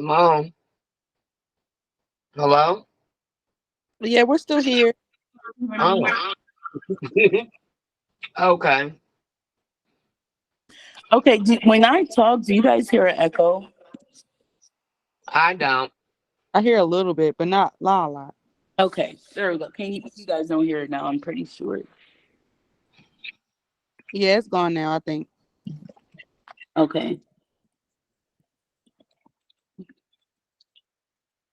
Mom, hello? Yeah, we're still here. Oh, okay. Okay, when I talk, do you guys hear an echo? I don't. I hear a little bit, but not a lot. Okay, there we go. Can you guys don't hear it now? I'm pretty sure. Yeah, it's gone now, I think. Okay.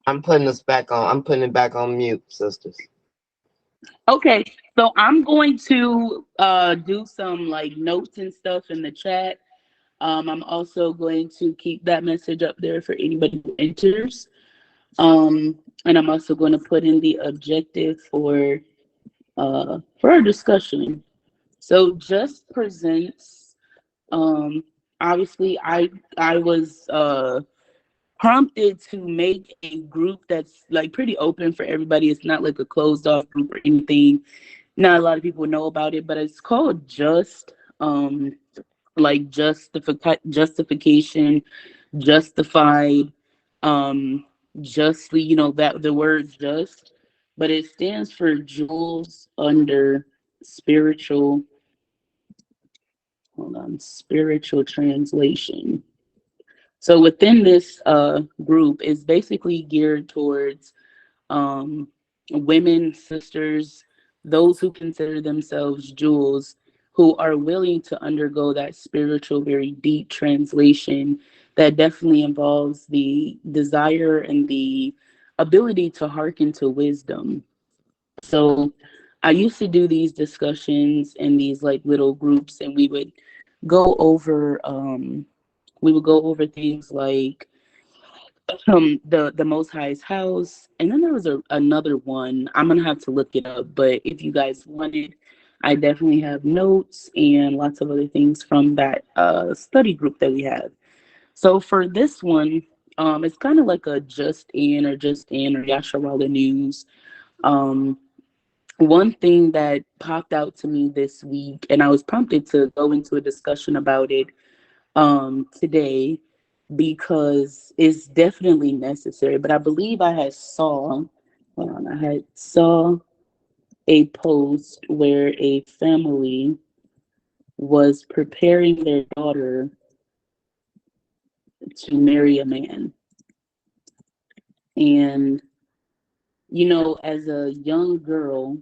I'm putting us back on. I'm putting it back on mute, sisters. Okay, so I'm going to do some like notes and stuff in the chat. I'm also going to keep that message up there for anybody who enters. And I'm also going to put in the objective for our discussion. So just presents. Um, Obviously, I was prompted to make a group that's like pretty open for everybody. It's not like a closed off group or anything. Not a lot of people know about it, but it's called Just. Like justification, justified, um, justly. You know that the word just, but it stands for jewels under spiritual. Hold on, spiritual translation. So within this group is basically geared towards um, women, sisters, those who consider themselves jewels, who are willing to undergo that spiritual, very deep translation that definitely involves the desire and the ability to hearken to wisdom. So I used to do these discussions in these like little groups, and go over we would go over things like the Most High's house, and then there was another one. I'm gonna have to look it up, but if you guys wanted, I definitely have notes and lots of other things from that study group that we have. So for this one, it's kind of like a just in or Yasharala news. Um, One thing that popped out to me this week, and I was prompted to go into a discussion about it today because it's definitely necessary. But I believe I had saw, hold on, I had saw a post where a family was preparing their daughter to marry a man. And, as a young girl,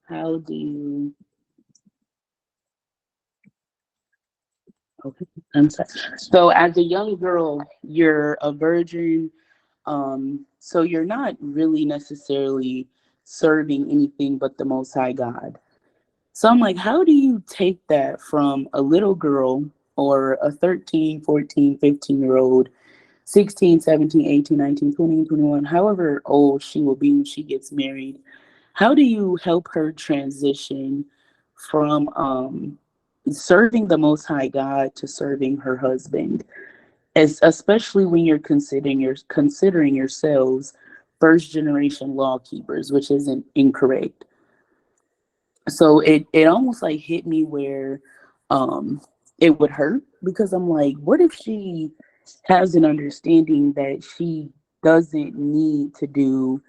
how do you, okay, I'm sorry. So as a young girl, you're a virgin. So you're not really necessarily serving anything but the Most High God. So I'm like, how do you take that from a little girl or a 13, 14, 15-year old, 16, 17, 18, 19, 20, 21, however old she will be when she gets married? How do you help her transition from serving the Most High God to serving her husband? As especially when you're considering yourselves first generation law keepers, which isn't incorrect. So it almost like hit me where um it would hurt because I'm like, what if she has an understanding that she doesn't need to do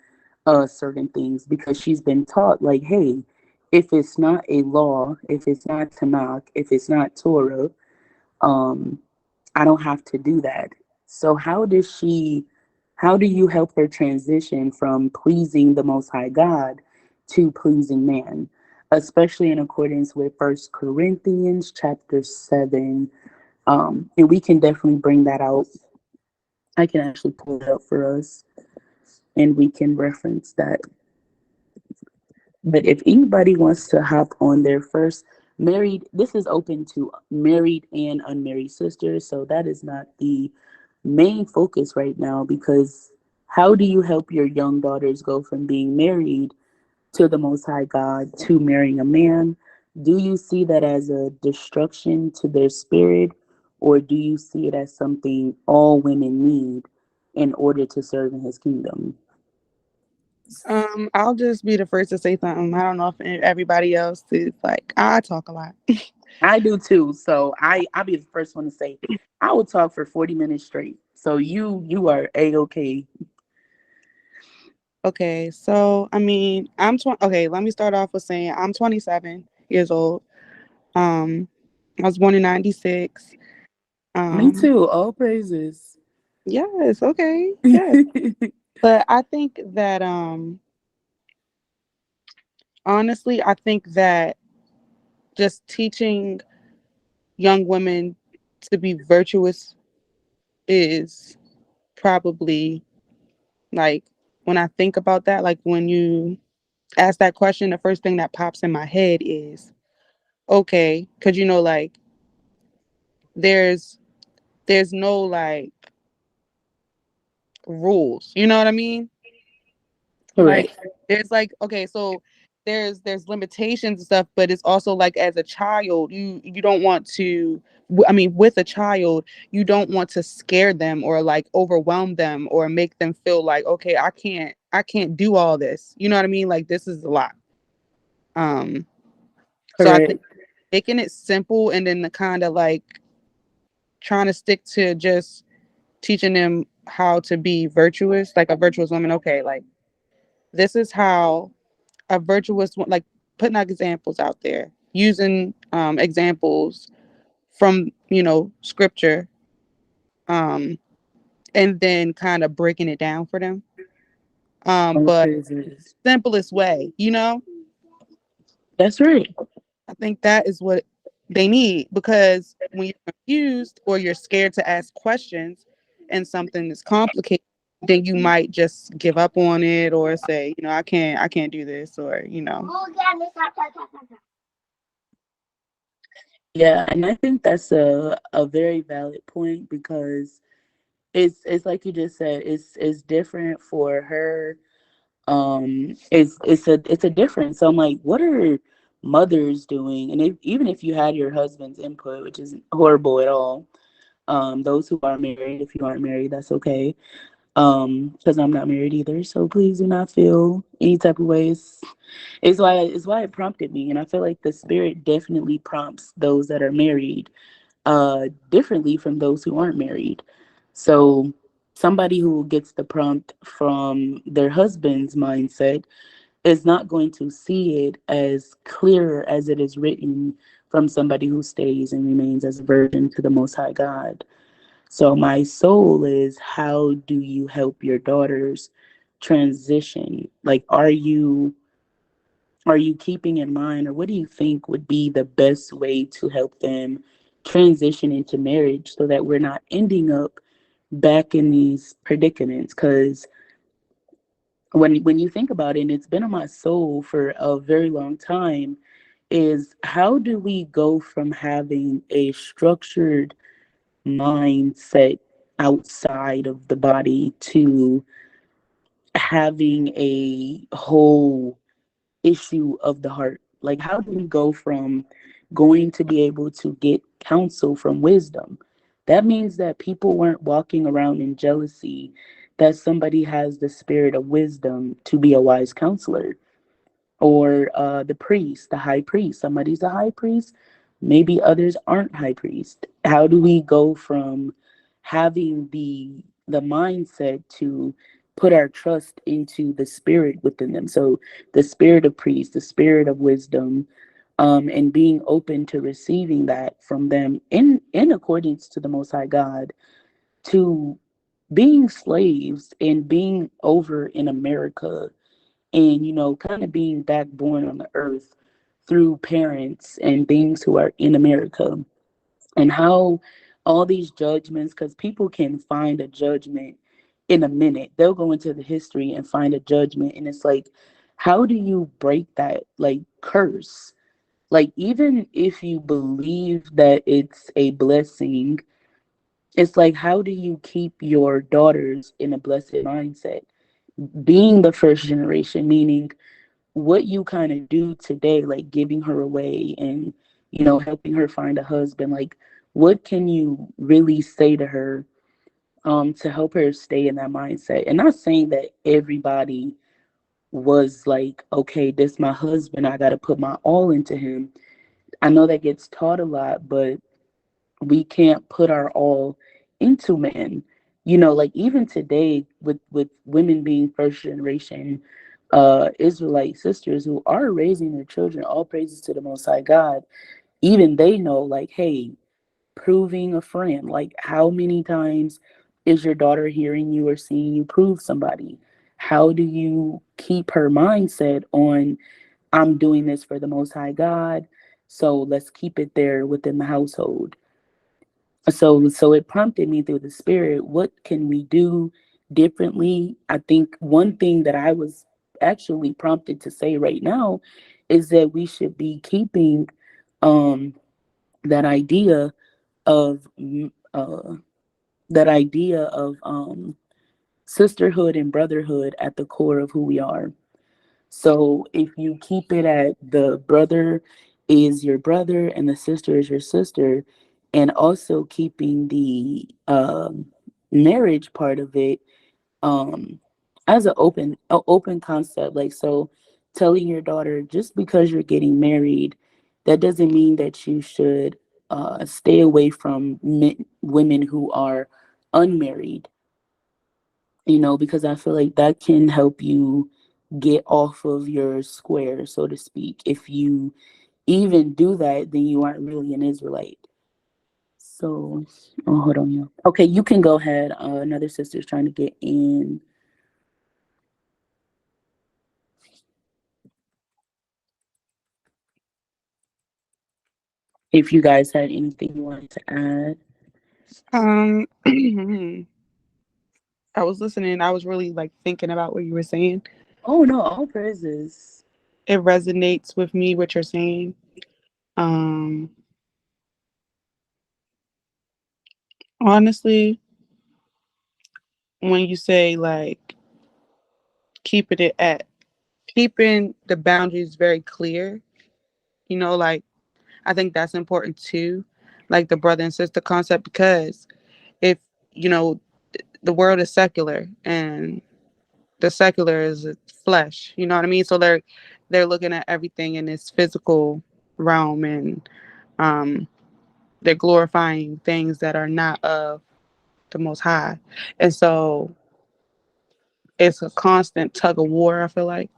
certain things because she's been taught like, hey, if it's not a law, if it's not Tanakh, if it's not Torah, um I don't have to do that. So how do you help her transition from pleasing the Most High God to pleasing man? Especially in accordance with First Corinthians chapter 7. And we can definitely bring that out. I can actually pull it up for us and we can reference that. But if anybody wants to hop on their first married, this is open to married and unmarried sisters. So that is not the main focus right now because how do you help your young daughters go from being married to the Most High God to marrying a man? Do you see that as a destruction to their spirit, or do you see it as something all women need in order to serve in His kingdom? I'll just be the first to say something. I don't know if everybody else is like, I talk a lot. I do too. So I'll be the first one to say I would talk for 40 minutes straight. So you are a-okay. Okay, so I mean, okay, let me start off with saying I'm 27 years old. Um, I was born in 96. Me Um, too. All praises. yes, okay, yes. But I think that honestly, I think that just teaching young women to be virtuous is probably like when I think about that, like when you ask that question, the first thing that pops in my head is okay, because like there's no like rules. You know what I mean? Like Correct. there's like okay, so there's limitations and stuff, but it's also like as a child, you don't want to. I mean, with a child, you don't want to scare them or like overwhelm them or make them feel like okay, I can't do all this. You know what I mean? Like this is a lot. Um, so I think Correct. making it simple and then the kind of like trying to stick to just teaching them how to be virtuous, like a virtuous woman. Okay, like this is how a virtuous like putting examples out there, using examples from scripture, um, and then kind of breaking it down for them. All But praises. simplest way. That's right. I think that is what they need because when you're confused or you're scared to ask questions and something is complicated, then you might just give up on it or say, I can't do this or. Yeah, and I think that's a very valid point because it's like you just said, it's different for her. It's a difference. So I'm like, what are mothers doing? And even if you had your husband's input, which isn't horrible at all, those who are married, if you aren't married, that's okay. Because I'm not married either, so please do not feel any type of ways. It's why it prompted me, and I feel like the spirit definitely prompts those that are married differently from those who aren't married. So somebody who gets the prompt from their husband's mindset is not going to see it as clear as it is written from somebody who stays and remains as a virgin to the Most High God. So my soul is, how do you help your daughters transition? Like, are you keeping in mind, or what do you think would be the best way to help them transition into marriage so that we're not ending up back in these predicaments? Because when you think about it, and it's been on my soul for a very long time, is how do we go from having a structured mindset outside of the body to having a whole issue of the heart? Like, how do we go from going to be able to get counsel from wisdom? That means that people weren't walking around in jealousy that somebody has the spirit of wisdom to be a wise counselor, or the priest, the high priest. Somebody's a high priest, maybe others aren't high priest. How do we go from having the mindset to put our trust into the spirit within them? So the spirit of priest, the spirit of wisdom, and being open to receiving that from them in accordance to the Most High God, to being slaves and being over in America, and kind of being back born on the earth through parents and things who are in America, and how all these judgments, because people can find a judgment in a minute. They'll go into the history and find a judgment, and it's like, how do you break that like curse? Like, even if you believe that it's a blessing, it's like, how do you keep your daughters in a blessed mindset? Being the first generation, meaning what you kind of do today, like giving her away and helping her find a husband, like what can you really say to her to help her stay in that mindset? And not saying that everybody was like, okay, this my husband, I got to put my all into him. I know that gets taught a lot, but we can't put our all into men. Like even today with women being first generation Israelite sisters who are raising their children, all praises to the Most High God, even they know, like, hey, proving a friend, like, how many times is your daughter hearing you or seeing you prove somebody? How do you keep her mindset on, I'm doing this for the Most High God, so let's keep it there within the household? So it prompted me through the spirit, what can we do differently? I think one thing that I was actually prompted to say right now is that we should be keeping um that idea of uh that idea of sisterhood and brotherhood at the core of who we are. So if you keep it at the brother is your brother and the sister is your sister, and also keeping the marriage part of it um, as an open concept, like, so telling your daughter, just because you're getting married, that doesn't mean that you should stay away from women who are unmarried, because I feel like that can help you get off of your square, so to speak. If you even do that, then you aren't really an Israelite. So, oh, hold on, you. Okay, you can go ahead. Another sister's trying to get in. If you guys had anything you wanted to add. Um, I was listening. I was really like thinking about what you were saying. Oh no, all praises. It resonates with me what you're saying. Um, Honestly, when you say like keeping it at keeping the boundaries very clear, like I think that's important too, like the brother and sister concept, because if you know the world is secular and the secular is flesh, you know what I mean? So they're looking at everything in this physical realm, and um they're glorifying things that are not of the most high. And so it's a constant tug of war, I feel like.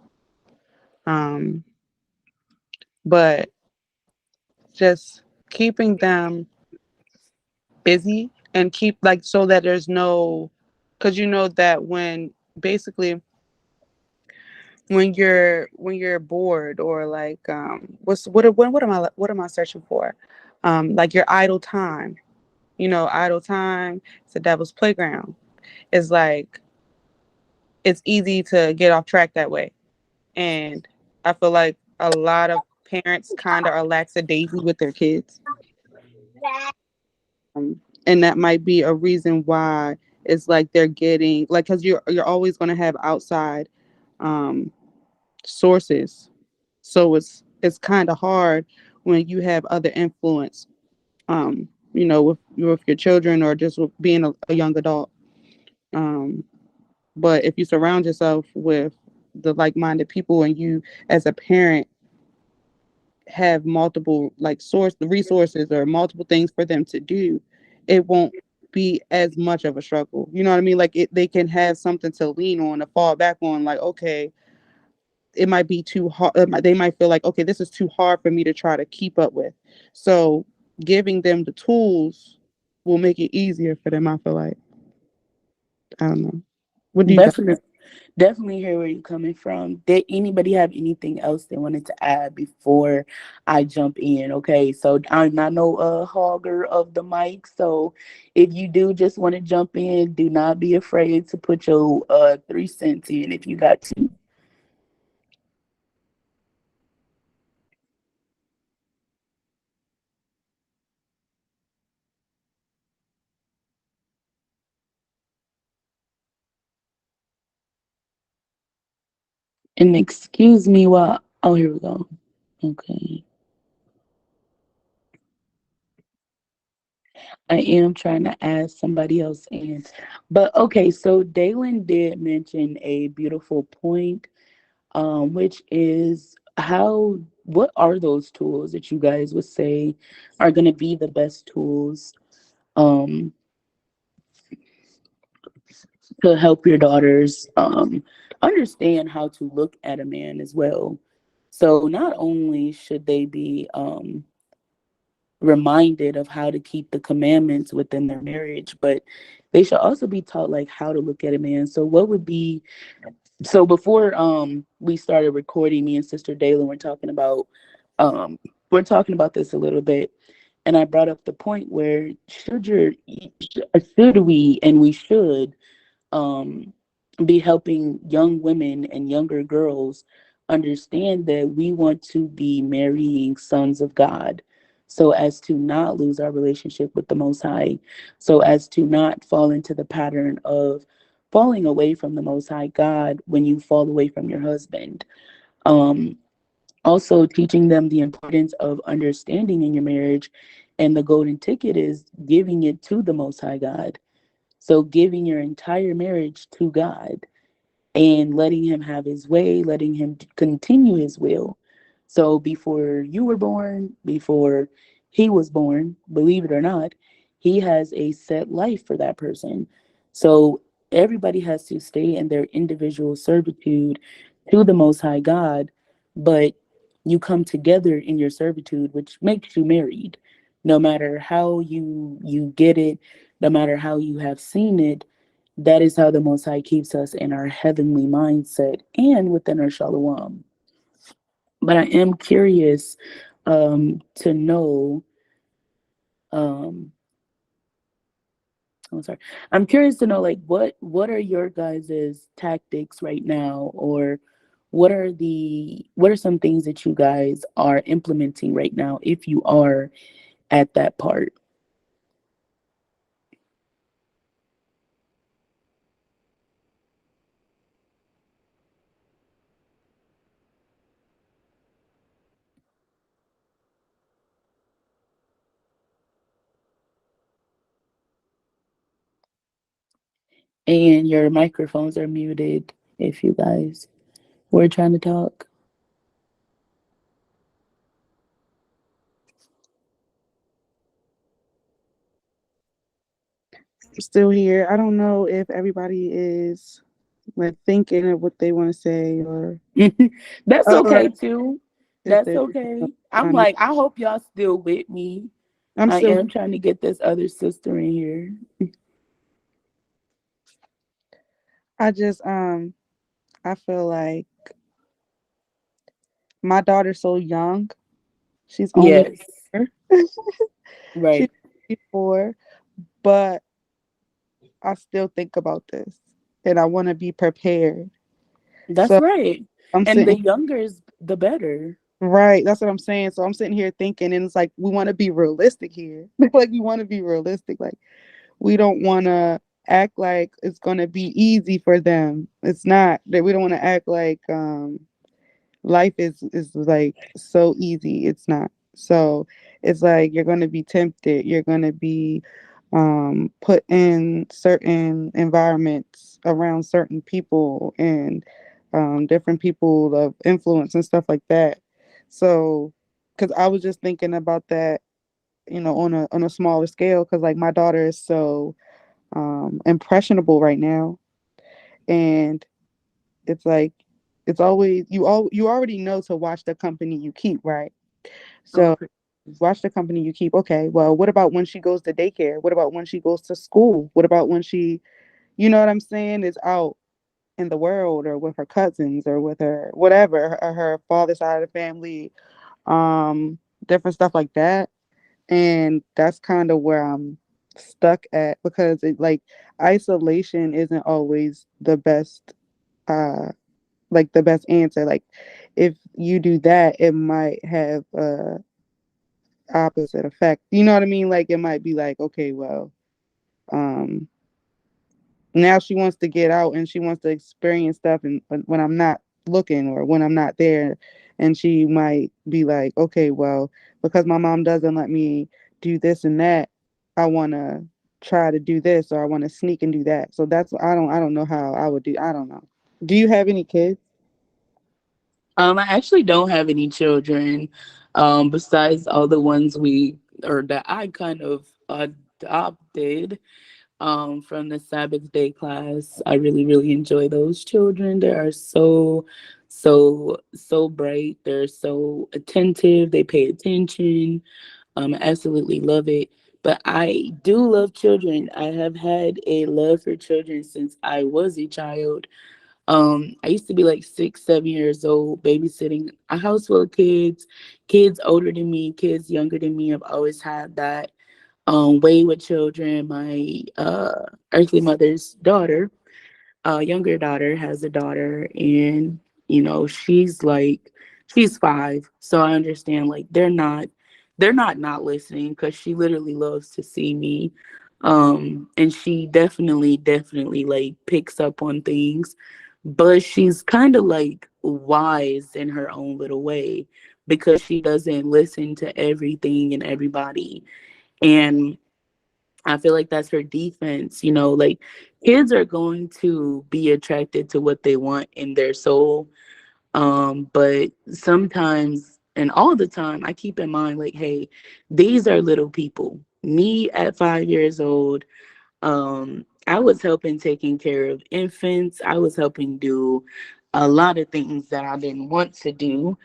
Um but just keeping them busy and keep like so that there's no, because you know that when basically when you're bored or like what am I searching for, like your idle time, idle time, it's the devil's playground. It's like it's easy to get off track that way. And I feel like a lot of parents kind of are lackadaisy with their kids. And that might be a reason why it's like they're getting like, because you're always going to have outside um sources. So it's kind of hard when you have other influence, with your children or just with being a young adult. Um, but if you surround yourself with the like-minded people, and you as a parent have multiple like source resources or multiple things for them to do, it won't be as much of a struggle. You know what I mean? Like they can have something to lean on, to fall back on. Like, okay, it might be too hard. They might feel like, okay, this is too hard for me to try to keep up with. So giving them the tools will make it easier for them. I feel like, I don't know. What do you think? Definitely, definitely hear where you're coming from. Did anybody have anything else they wanted to add before I jump in? Okay, so I'm not no hogger of the mic. So if you do just want to jump in, do not be afraid to put your 3 cents in if you got to. And excuse me while, oh, here we go. Okay. I am trying to add somebody else in. But okay, so Dalen did mention a beautiful point, which is what are those tools that you guys would say are going to be the best tools um, to help your daughters understand how to look at a man as well. So not only should they be reminded of how to keep the commandments within their marriage, but they should also be taught like how to look at a man. So what would be so before we started recording, me and Sister Dalen um we're talking about this a little bit, and I brought up the point where should we and we should um, be helping young women and younger girls understand that we want to be marrying sons of God so as to not lose our relationship with the Most High, so as to not fall into the pattern of falling away from the Most High God when you fall away from your husband. Um, Also, teaching them the importance of understanding in your marriage. And the golden ticket is giving it to the Most High God. So giving your entire marriage to God and letting him have his way, letting him continue his will. So before you were born, before he was born, believe it or not, he has a set life for that person. So everybody has to stay in their individual servitude to the Most High God, but you come together in your servitude, which makes you married. No matter how you get it, no matter how you have seen it, that is how the Most High keeps us in our heavenly mindset and within our shalom. But I am curious to know. Um, I'm sorry. I'm curious to know, like, what are your guys' tactics right now, or what are some things that you guys are implementing right now, if you are at that part? And your microphones are muted if you guys were trying to talk. I'm still here. I don't know if everybody is like thinking of what they want to say That's okay or too. if That's they're okay. I'm trying to. like, I hope y'all still with me. I'm I still. am trying to get this other sister in here. I just I feel like my daughter's so young. She's only Yes, 4. She's right. only 4, but I still think about this and I want to be prepared. That's So right. I'm And the sitting younger is the better. right. That's what I'm saying. So I'm sitting here thinking, and it's like we want to be realistic here. Like we want to be realistic. Like we don't want to act like it's going to be easy for them. It's not. That we don't want to act like life is like so easy. It's not. So it's like you're going to be tempted. You're going to be put in certain environments around certain people and different people of influence and stuff like that. So because I was just thinking about that, on a smaller scale, because like my daughter is so impressionable right now, and it's like it's always you already know to watch the company you keep, right? So Okay. watch the company you keep. Okay, well, what about when she goes to daycare? What about when she goes to school? What about when she, you know what I'm saying, is out in the world or with her cousins or with her whatever, her father's side of the family, um, different stuff like that. And that's kind of where I'm stuck at, because it like isolation isn't always the best like the best answer. Like if you do that, it might have opposite effect. You know what I mean? Like it might be like, okay, well, um, now she wants to get out and she wants to experience stuff, and when I'm not looking or when I'm not there, and she might be like, okay, well, because my mom doesn't let me do this and that, I want to try to do this, or I want to sneak and do that. So that's I don't know how I would do. I don't know. Do you have any kids? I actually don't have any children, besides all the ones we or that I kind of adopted. from the Sabbath day class. I really, really enjoy those children. They are so, so bright. They're so attentive. They pay attention. I absolutely love it. But I do love children. I have had a love for children since I was a child. I used to be like 6, 7 years old, babysitting a house full of kids, kids older than me, kids younger than me. I've always had that way with children. My earthly mother's daughter, younger daughter, has a daughter, and she's 5, so I understand like they're not listening because she literally loves to see me, and she definitely like picks up on things, but she's kind of like wise in her own little way because she doesn't listen to everything and everybody. And I feel like that's her defense. Like kids are going to be attracted to what they want in their soul. But sometimes and all the time, I keep in mind, like, hey, these are little people. Me at 5 years old, I was helping taking care of infants. I was helping do a lot of things that I didn't want to do,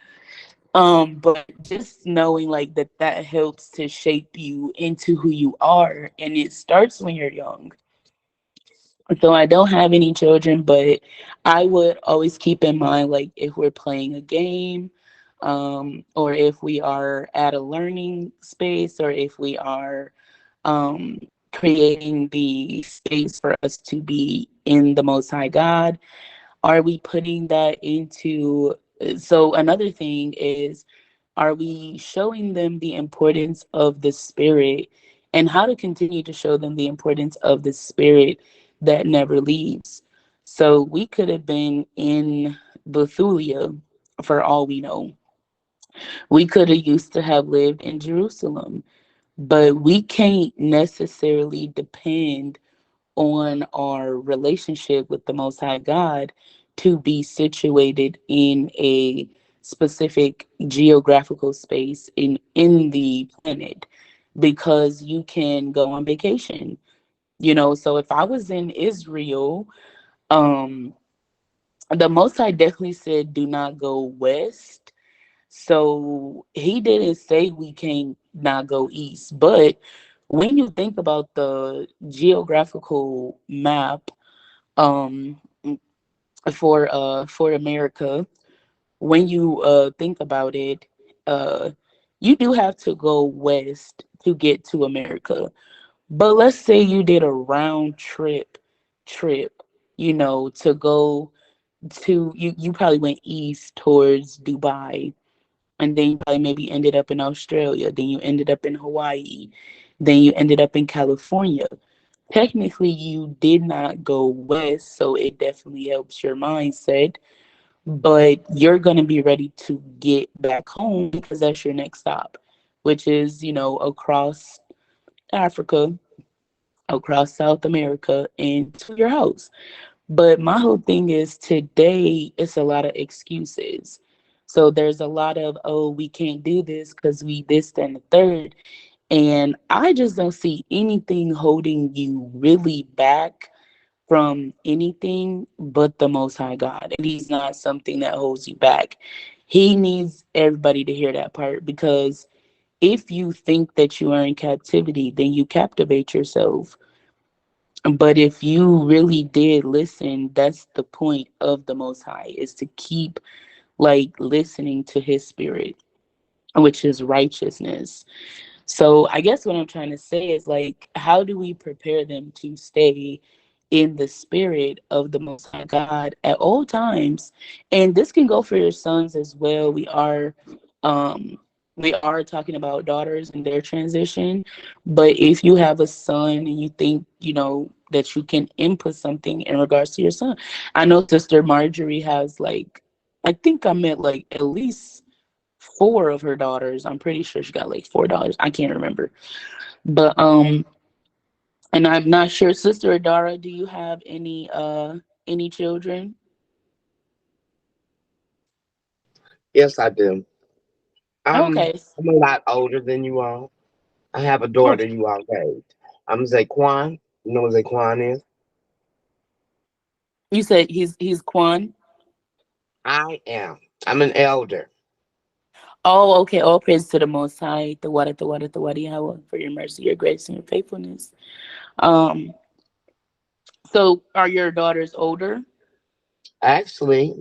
but just knowing like that helps to shape you into who you are, and it starts when you're young. So I don't have any children, but I would always keep in mind like if we're playing a game, or if we are at a learning space, or if we are um creating the space for us to be in the most high God, are we putting that into so another thing is, are we showing them the importance of the spirit and how to continue to show them the importance of the spirit that never leaves? So we could have been in Bethulia for all we know. We could have used to have lived in Jerusalem, but we can't necessarily depend on our relationship with the Most High God to be situated in a specific geographical space in the planet, because you can go on vacation. So if I was in Israel, um the Most High definitely said do not go west. So he didn't say we can't not go east. But when you think about the geographical map, um for America, when you think about it, uh you do have to go west to get to America. But let's say you did a round trip, to go to you probably went east towards Dubai, and then you probably maybe ended up in Australia, then you ended up in Hawaii, then you ended up in California. Technically, you did not go west, so it definitely helps your mindset. But you're going to be ready to get back home because that's your next stop, which is, across Africa, across South America, and to your house. But my whole thing is today, it's a lot of excuses. So there's a lot of, oh, we can't do this because we this, and the third. And I just don't see anything holding you really back from anything but the Most High God. And He's not something that holds you back. He needs everybody to hear that part, because if you think that you are in captivity, then you captivate yourself. But if you really did listen, that's the point of the Most High, is to keep like listening to His spirit, which is righteousness. So I guess what I'm trying to say is like, how do we prepare them to stay in the spirit of the Most High God at all times? And this can go for your sons as well. Um, we are talking about daughters and their transition, but if you have a son and you think that you can input something in regards to your son, I know Sister Marjorie has like, I think I met like at least four of her daughters. I'm pretty sure she got like $4. I can't remember. But and I'm not sure, Sister Adara, do you have any children? Yes, I do. I'm Okay. I'm a lot older than you all. I have a Oh, daughter you all raised. I'm Zaquan. You know what Zaquan is? You said he's Quan. I am. I'm an elder. Oh, okay. All praise to the Most High, the water, Yahweh, for your mercy, your grace, and your faithfulness. Um. So, are your daughters older? Actually,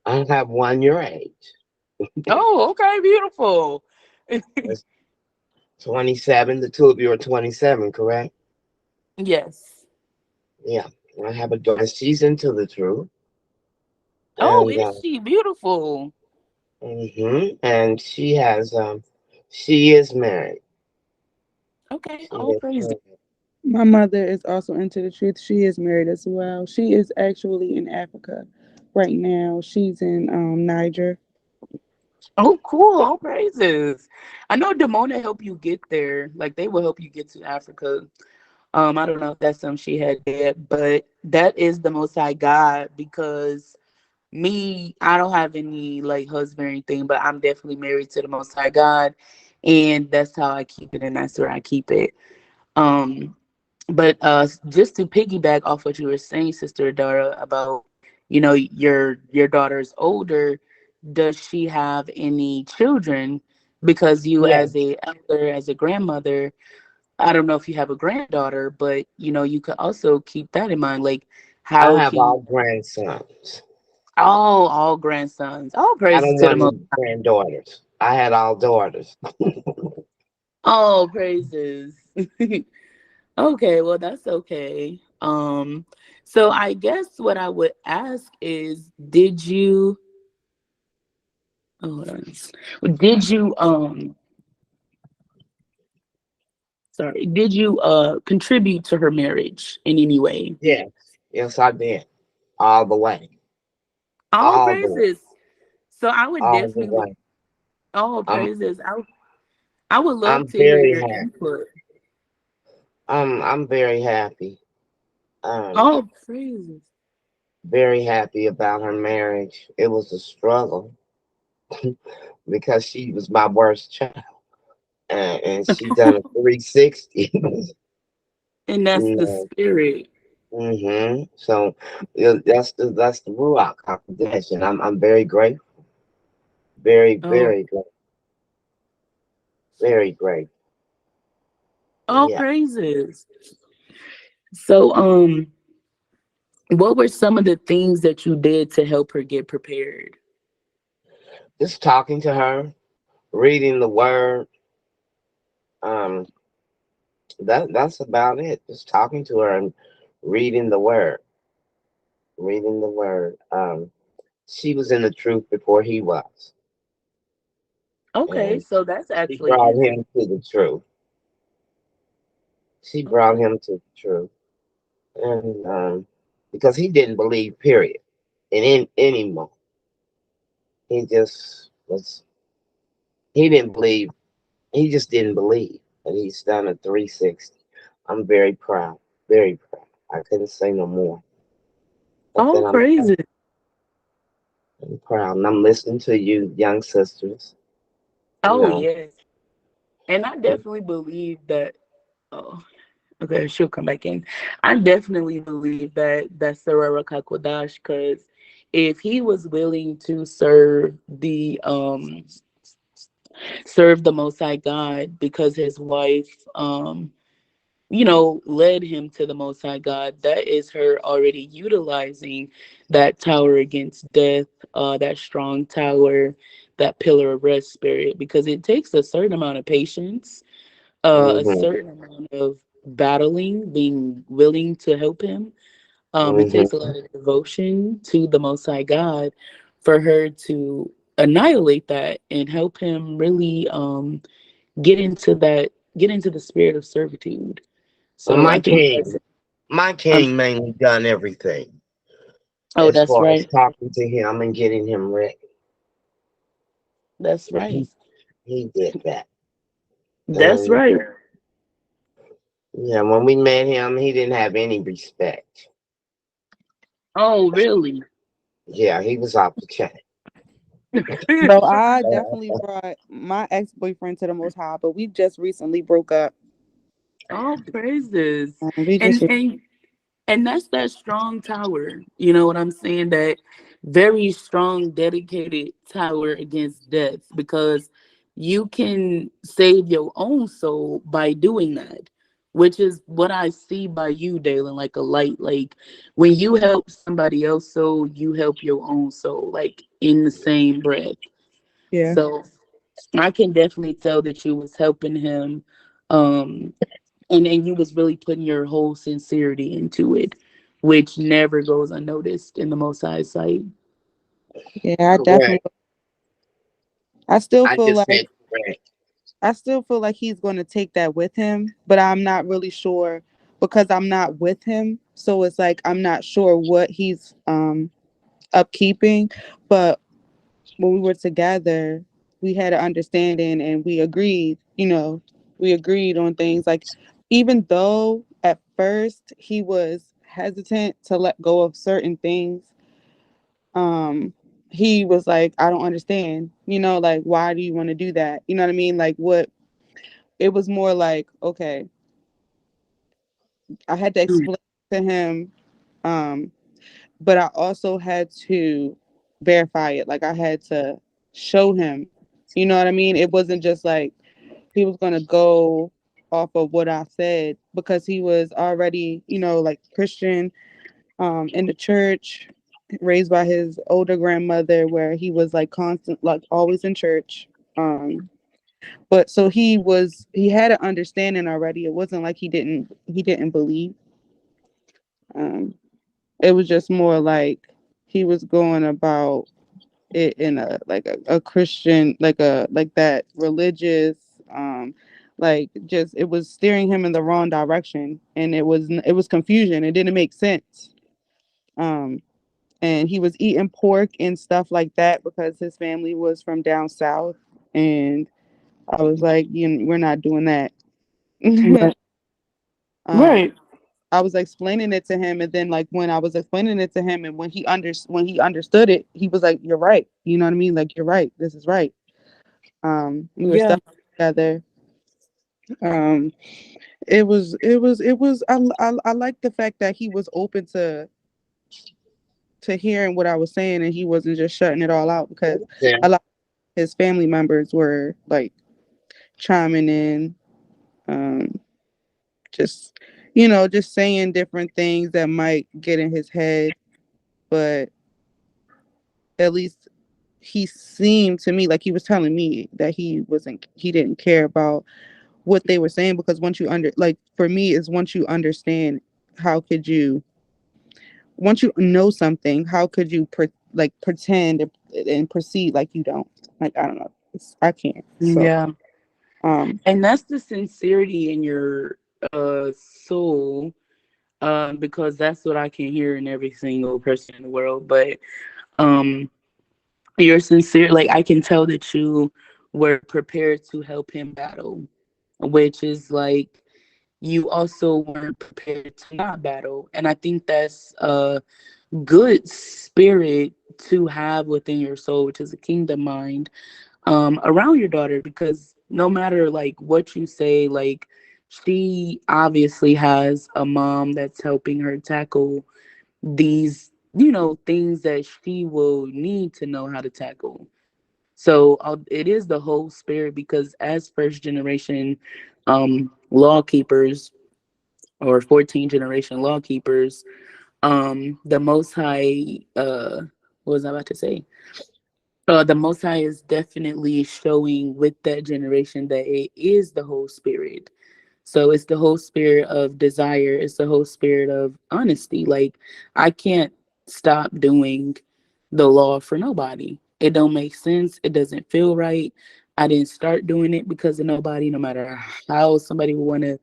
I have one your age. Oh, okay, beautiful. That's 27. The two of you are 27, correct? Yes. Yeah. I have a daughter. She's into the truth. Oh, And is she beautiful? and she is married. Okay. She All is praise. married. My mother is also into the truth. She is married as well. She is actually in Africa right now. She's in Niger. Oh, cool. All praises. I know Demona help you get there. Like they will help you get to Africa. I don't know if that's something she had did, but that is the Most High God because me, I don't have any like husband or anything, but I'm definitely married to the Most High God, and that's how I keep it, and that's where I keep it. Um, but just to piggyback off what you were saying, Sister Dara, about your daughter's older, does she have any children? Because you, Yeah. as a elder, as a grandmother, I don't know if you have a granddaughter, but you could also keep that in mind. Like, I how have can you? all grandsons. All grandsons. All I praises don't to the want most. any granddaughters. I had all daughters. All praises. Okay, well that's okay. So I guess what I would ask is, did you? Oh, hold on. Did you? Sorry. Did you contribute to her marriage in any way? Yes. Yes, I did. All the way. All All the way. praises. So I would All the definitely. way. All I'm praises. I would love I'm to hear very your happy. input. I'm very happy. Um, All praises. very happy about her marriage. It was a struggle because she was my worst child. And she done a 360. And that's the You spirit. So yeah, that's the Ruach confidential. I'm very grateful, Oh, very grateful. all Yeah, praises. So, what were some of the things that you did to help her get prepared? just talking to her, reading the word. Um, that's about it. Just talking to her and reading the word, reading the word. She was in the truth before he was, Okay, and so that's she actually brought interesting. him to the truth. She brought him to the truth, and because he didn't believe, period, in anymore. He just was. He didn't believe. He just didn't believe, and he's done a 360. I'm very proud. Very proud. I couldn't say no more. But All then praises. I'm proud, and I'm listening to you, young sisters. You Oh know. yes, and I definitely believe that. Oh, okay, she'll come back in. I definitely believe that's Sarah Kakodash, because if he was willing to serve the Most High God because his wife led him to the Most High God. That is her already utilizing that tower against death, that strong tower, that pillar of rest spirit, because it takes a certain amount of patience, a Mhm. certain amount of battling, being willing to help him. It Mhm. takes a lot of devotion to the Most High God for her to annihilate that and help him really get into the spirit of servitude. Well, So I think that's my um king mainly done everything oh, as that's far as right. talking to him and getting him ready. That's right. He did that, That's and right. yeah, when we met him, he didn't have any respect. Oh, really? Yeah, he was off the chain. Bro, I definitely brought my ex boyfriend to the Most High, but we just recently broke up. All praises. We just, And that's that strong tower. You know what I'm saying? That very strong, dedicated tower against death, because you can save your own soul by doing that, which is what I see by you, Dalen, like a light. Like when you help somebody else soul, you help your own soul, like in the same breath. yeah, So I can definitely tell that you was helping him. Um, and you was really putting your whole sincerity into it, which never goes unnoticed in the Most High sight. yeah, I Correct. definitely, I still I feel just like, said correct. he's going to take that with him, but I'm not really sure because I'm not with him. So it's like, I'm not sure what he's, upkeeping, but when we were together, we had an understanding and we agreed, we agreed on things like, even though at first he was hesitant to let go of certain things, um, he was like, I don't understand, like, why do you want to do that? You know what I mean? Like, what it was more like, okay, I had to Mm. explain to him, um, but I also had to verify it. Like I had to show him, you know what I mean? It wasn't just like he was gonna go off of what I said because he was already, like Christian, in the church, raised by his older grandmother, where he was like constant, like always in church. But so he had an understanding already. It wasn't like he didn't believe. Um, it was just more like he was going about it in a like a Christian, like that religious, like just it was steering him in the wrong direction, and it was confusion. It didn't make sense. Um, and he was eating pork and stuff like that because his family was from down south, and I was like, we're not doing that. Right. um, Right. I was explaining it to him, and then like when I was explaining it to him, and when he understood it, he was like, "You're right." You know what I mean? Like, you're right. This is right. We were Yeah. stuck together. Um, it was. I like the fact that he was open to hearing what I was saying, and he wasn't just shutting it all out because Yeah. a lot of his family members were like chiming in, um, just just saying different things that might get in his head, but at least he seemed to me like he was telling me that he didn't care about what they were saying, because for me is once you understand, how could you once you know something, how could you pretend and proceed like you don't? Like, I don't know, I can't. So Yeah. um And that's the sincerity in your soul, because that's what I can hear in every single person in the world. But um, you're sincere. Like I can tell that you were prepared to help him battle, which is like you also weren't prepared to not battle. And I think that's a good spirit to have within your soul, which is a kingdom mind, around your daughter, because no matter like what you say, like she obviously has a mom that's helping her tackle these, things that she will need to know how to tackle. So it is the whole spirit, because as first generation law keepers, or 14 generation law keepers, the Most High, what was I about to say? The Most High is definitely showing with that generation that it is the whole spirit. So it's the whole spirit of desire. It's the whole spirit of honesty. Like I can't stop doing the law for nobody. It don't make sense. It doesn't feel right. I didn't start doing it because of nobody. No matter how somebody would want to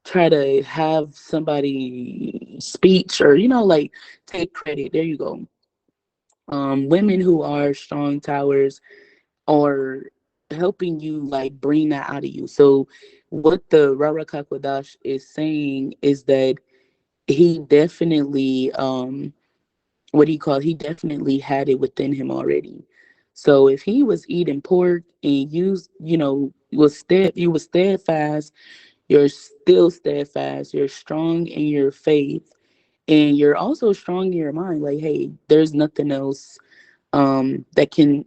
try to have somebody speech, or like take credit. There you go. Women who are strong towers are helping you like bring that out of you. So what the Rara Kakwadash is saying is that he definitely what do you call it? He definitely had it within him already. So if he was eating pork and you was steadfast, You're still steadfast. You're strong in your faith, and you're also strong in your mind. Like, hey, there's nothing else that can,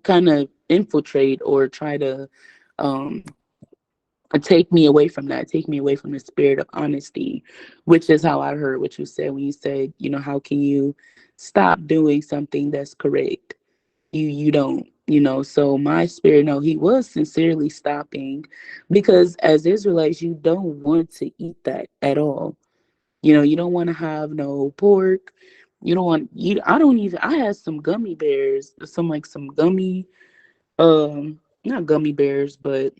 kind of infiltrate or try to um, take me away from that, take me away from the spirit of honesty, which is how I heard what you said when you said, how can you stop doing something that's correct? You don't, So my spirit, no, he was sincerely stopping, because as Israelites, you don't want to eat that at all. You don't want to have no pork. You don't want you. I don't even. I had some gummy bears, some gummy, not gummy bears, but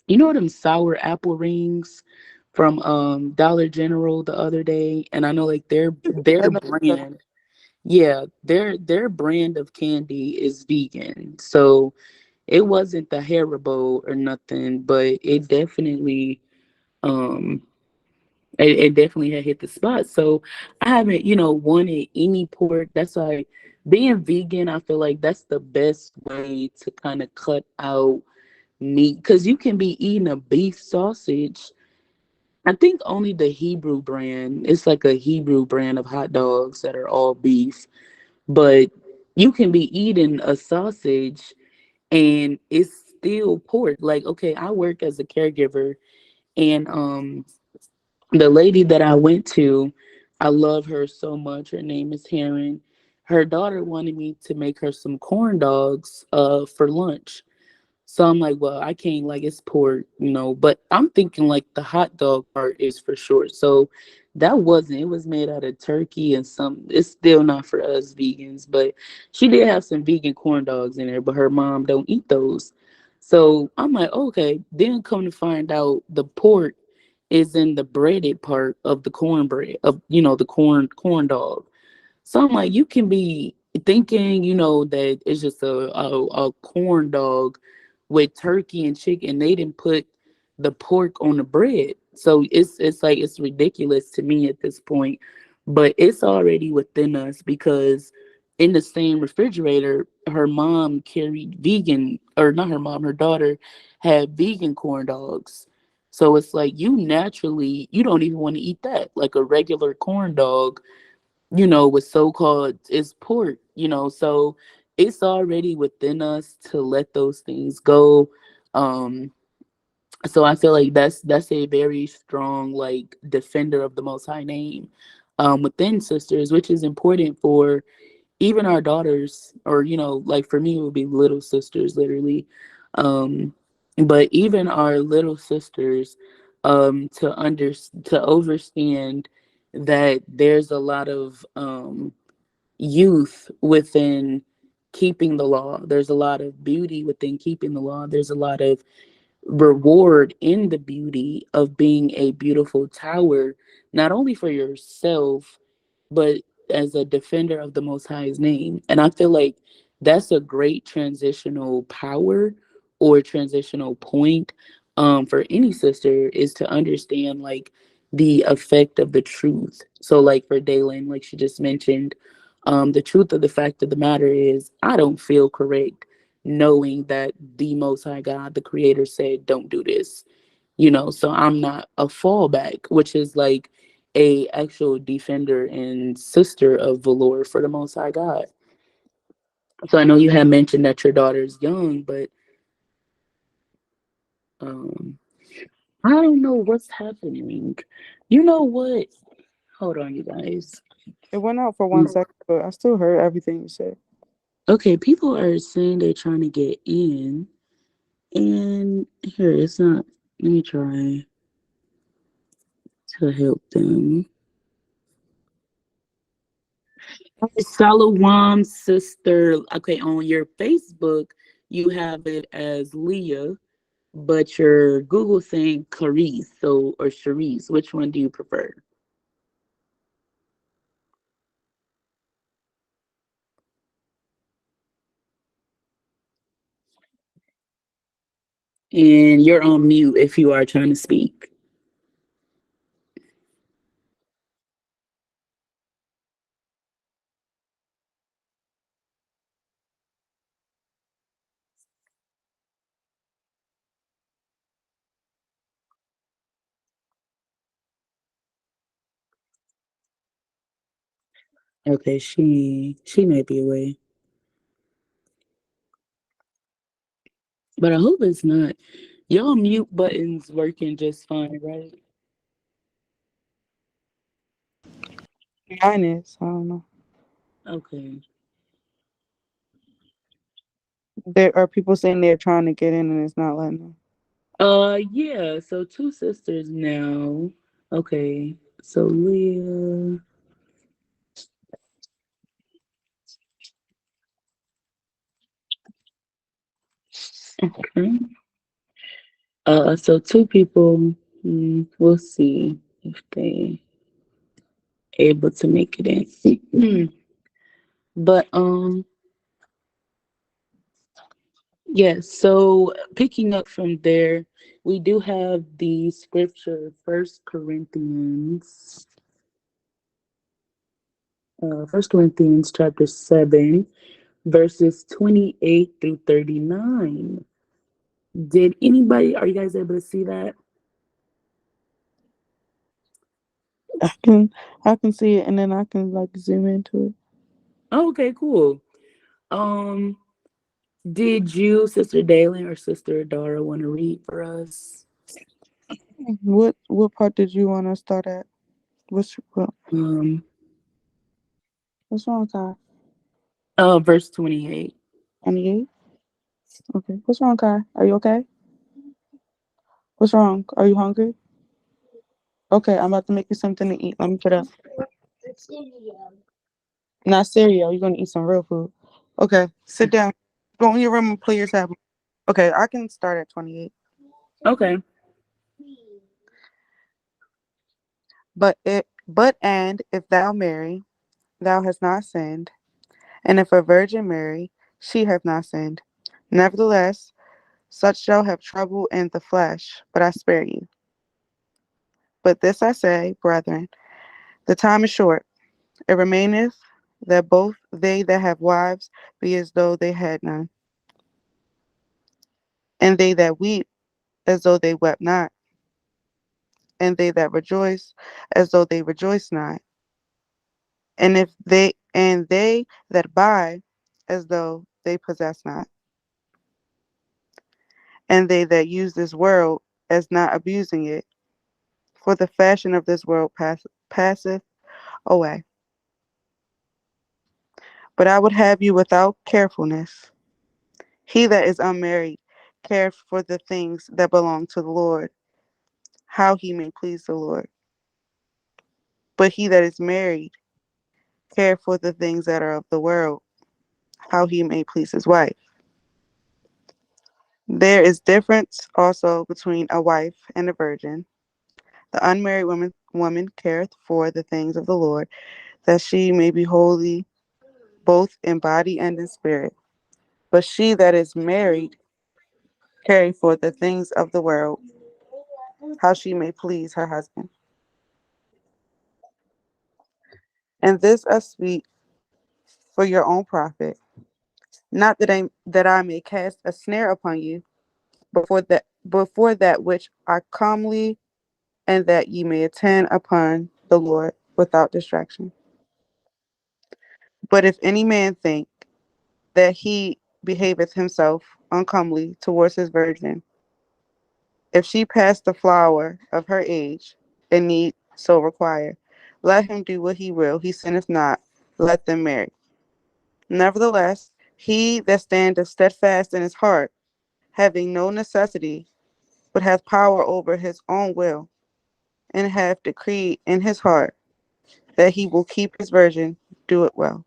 them sour apple rings from Dollar General the other day, and I know like their I know that. brand, yeah, their brand of candy is vegan. So it wasn't the Haribo or nothing, but um it definitely had hit the spot. So I haven't, wanted any pork. That's why being vegan, I feel like that's the best way to kind of cut out meat, because you can be eating a beef sausage. I think only the Hebrew brand, it's like a Hebrew brand of hot dogs that are all beef, but you can be eating a sausage and it's still pork. Like, okay, I work as a caregiver, and the lady that I went to, I love her so much. Her name is Heron. Her daughter wanted me to make her some corn dogs for lunch. So I'm like, well, I can't, like, it's pork, but I'm thinking like the hot dog part is for sure. So that wasn't, it was made out of turkey and some, it's still not for us vegans, but she did have some vegan corn dogs in there, but her mom don't eat those. So I'm like, okay, then come to find out the pork is in the breaded part of the cornbread of, the corn dog. So I'm like, you can be thinking, that it's just a corn dog with turkey and chicken. They didn't put the pork on the bread. So it's like it's ridiculous to me at this point. But it's already within us, because in the same refrigerator, her mom carried vegan, or not her mom, her daughter had vegan corn dogs. So it's like you don't even want to eat that. Like a regular corn dog, with so-called is pork, so it's already within us to let those things go. Um, so I feel like that's a very strong like defender of the most high name within sisters, which is important for even our daughters, or like for me it would be little sisters literally. Um, but even our little sisters, to understand that there's a lot of youth within keeping the law. There's a lot of beauty within keeping the law. There's a lot of reward in the beauty of being a beautiful tower, not only for yourself, but as a defender of the Most High's name. And I feel like that's a great transitional power or transitional point for any sister, is to understand like the effect of the truth. So, like for Dalen, like she just mentioned, the truth of the fact of the matter is, I don't feel correct knowing that the Most High God, the Creator, said, don't do this. So I'm not a fallback, which is like a actual defender and sister of the Lord for the Most High God. So I know you had mentioned that your daughter's young, but um, I don't know what's happening. You know what? Hold on, you guys. It went out for 1 second, but I still heard everything you said. Okay, people are saying they're trying to get in, and here it's not. Let me try to help them. Salawam sister. Okay, on your Facebook, you have it as Leah, but your Google saying Carice, or Charisse. Which one do you prefer? And you're on mute if you are trying to speak. Okay, she may be away, but I hope it's not. Y'all mute buttons working just fine, right? Mine is. I don't know. Okay. There are people saying they're trying to get in and it's not letting them. Yeah. So two sisters now. Okay. So Leah. Okay. So two people. We'll see if they able to make it in. But yes, so picking up from there, we do have the scripture, First Corinthians chapter 7, verses 28 through 39. Did anybody, are you guys able to see that? I can I can see it and then I can like zoom into it. Oh, okay, cool. Um, did you, Sister Dalen or Sister Dara, want to read for us? What part did you want to start at? Um, What's wrong, Kai? verse 28. 28? Okay. What's wrong, Kai? Are you okay? What's wrong? Are you hungry? Okay, I'm about to make you something to eat. Let me put up. Not cereal. You're gonna eat some real food. Okay, sit down. Go in your room and play your tablet. Okay, I can start at 28. Okay. But if thou marry, thou hast not sinned, and if a virgin marry, she hath not sinned. Nevertheless, such shall have trouble in the flesh, but I spare you. But this I say, brethren, the time is short. It remaineth that both they that have wives be as though they had none, and they that weep as though they wept not, and they that rejoice as though they rejoice not, and they that buy as though they possess not, and they that use this world as not abusing it, for the fashion of this world passeth away. But I would have you without carefulness. He that is unmarried care for the things that belong to the Lord, how he may please the Lord. But he that is married care for the things that are of the world, how he may please his wife. There is difference also between a wife and a virgin. The unmarried woman careth for the things of the Lord, that she may be holy both in body and in spirit. But she that is married careth for the things of the world, how she may please her husband. And this I speak for your own profit, not that I may cast a snare upon you, before that which I comely, and that ye may attend upon the Lord without distraction. But if any man think that he behaveth himself uncomely towards his virgin, if she pass the flower of her age, and need so require, let him do what he will, he sinneth not, let them marry. Nevertheless, he that standeth steadfast in his heart, having no necessity, but hath power over his own will, and hath decreed in his heart that he will keep his virgin, doeth well.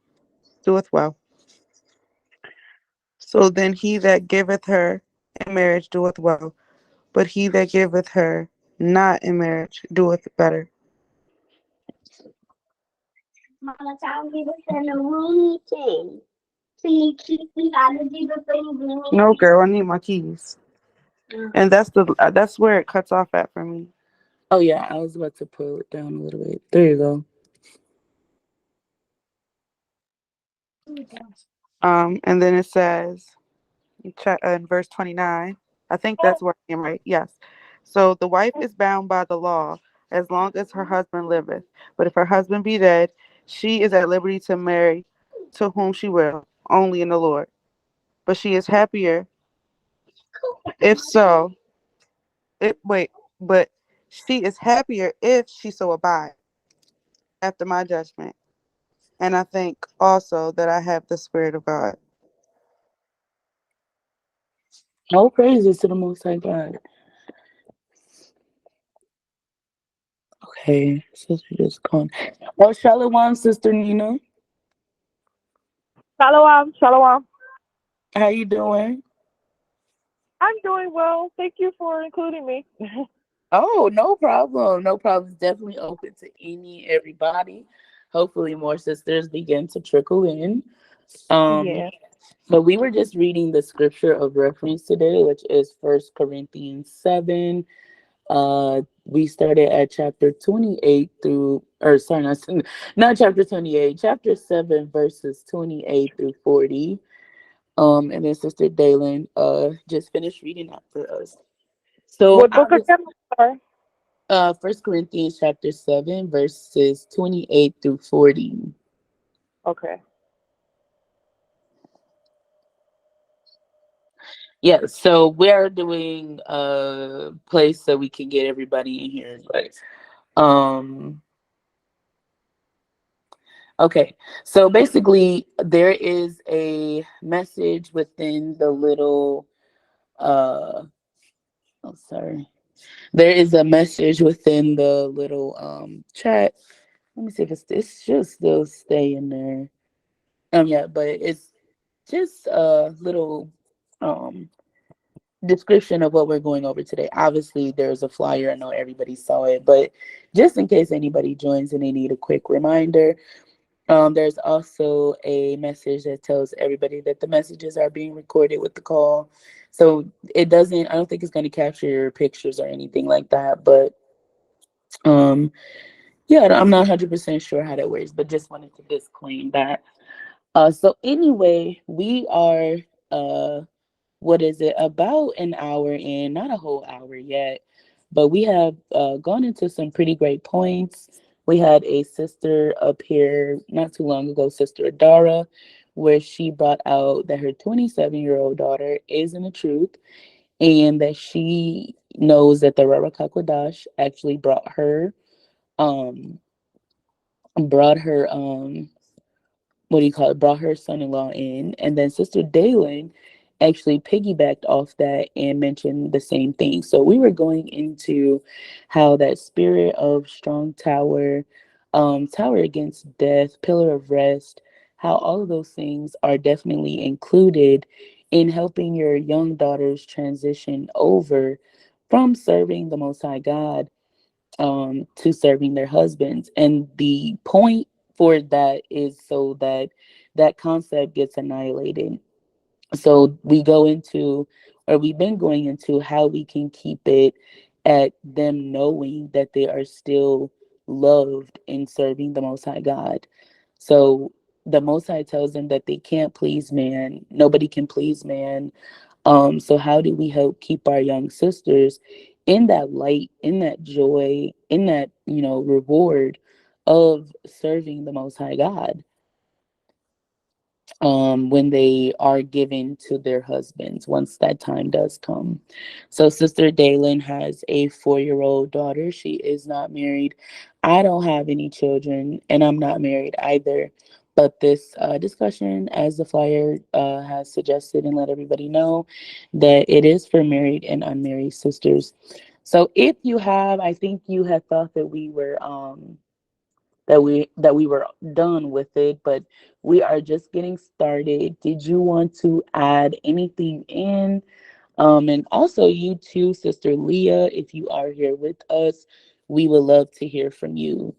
So then he that giveth her in marriage doeth well, but he that giveth her not in marriage doeth better. No, girl, I need my keys, and that's where it cuts off at for me. Oh, yeah, I was about to pull it down a little bit. There you go. And then it says in verse 29. I think that's where I am, right? Yes. So the wife is bound by the law as long as her husband liveth. But if her husband be dead, She is at liberty to marry to whom she will, only in the Lord. But she is happier if so. It wait, but she is happier if she so abide after my judgment. And I think also that I have the Spirit of God. All praises to the Most High God. Okay, sister just gone. Oh, Shalom, Sister Nina. Shalom, shalom. How you doing? I'm doing well. Thank you for including me. Oh, no problem. No problem. It's definitely open to everybody. Hopefully more sisters begin to trickle in. Um, Yeah. but we were just reading the scripture of reference today, which is First Corinthians 7. We started at chapter 28 through, or sorry, not chapter 28, chapter 7, verses 28 through 40. And then Sister Dalen just finished reading that for us. So What I book was again? Sorry. First Corinthians chapter 7, verses 28 through 40. Okay. Yeah, so we're doing a place so we can get everybody in here. But um okay, so basically there is a message within the little oh sorry. There is a message within the little chat. Let me see if it should still stay in there. Yeah, but it's just a little um description of what we're going over today. Obviously, there's a flyer. I know everybody saw it, but just in case anybody joins and they need a quick reminder, there's also a message that tells everybody that the messages are being recorded with the call. So it doesn't, I don't think it's going to capture your pictures or anything like that. But um, yeah, I'm not 100% sure how that works, but just wanted to disclaim that. So anyway, we are what is it, about an hour in, not a whole hour yet, but we have gone into some pretty great points. We had a sister up here not too long ago, Sister Adara, where she brought out that her 27-year-old daughter is in the truth, and that she knows that the Rarakwadash actually um brought her what do you call it, brought her son-in-law in. And then Sister Dalen actually piggybacked off that and mentioned the same thing. So we were going into how that spirit of strong tower, tower against death, pillar of rest, how all of those things are definitely included in helping your young daughters transition over from serving the Most High God to serving their husbands. And the point for that is so that that concept gets annihilated. So we go into, or we've been going into, how we can keep it at them knowing that they are still loved in serving the Most High God. So the Most High tells them that they can't please man. Nobody can please man. So how do we help keep our young sisters in that light, in that joy, in that, reward of serving the Most High God? When they are given to their husbands once that time does come. So Sister Dalen has a 4-year-old daughter. She is not married. I don't have any children, and I'm not married either. But this discussion, as the flyer has suggested and let everybody know, that it is for married and unmarried sisters. So if you have, I think you had thought that we were that we were done with it, but we are just getting started. Did you want to add anything in? And also you too, Sister Leah, if you are here with us, we would love to hear from you.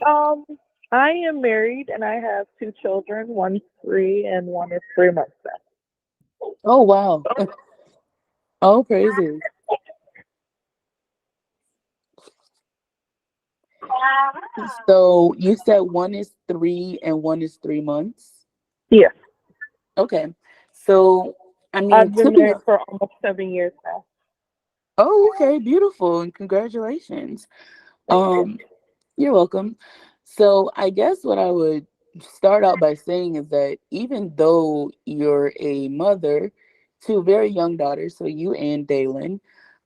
Um, I am married and I have two children. One's 3 and one is 3 months Oh wow. Oh praises. So you said one is 3 and one is 3 months. Yes. Okay. So I mean, I've to been be married for almost 7 years now. Oh, okay, beautiful, and congratulations. Thank you. Um, you're welcome. So I guess what I would start out by saying is that even though you're a mother to very young daughters, so you and Dalen,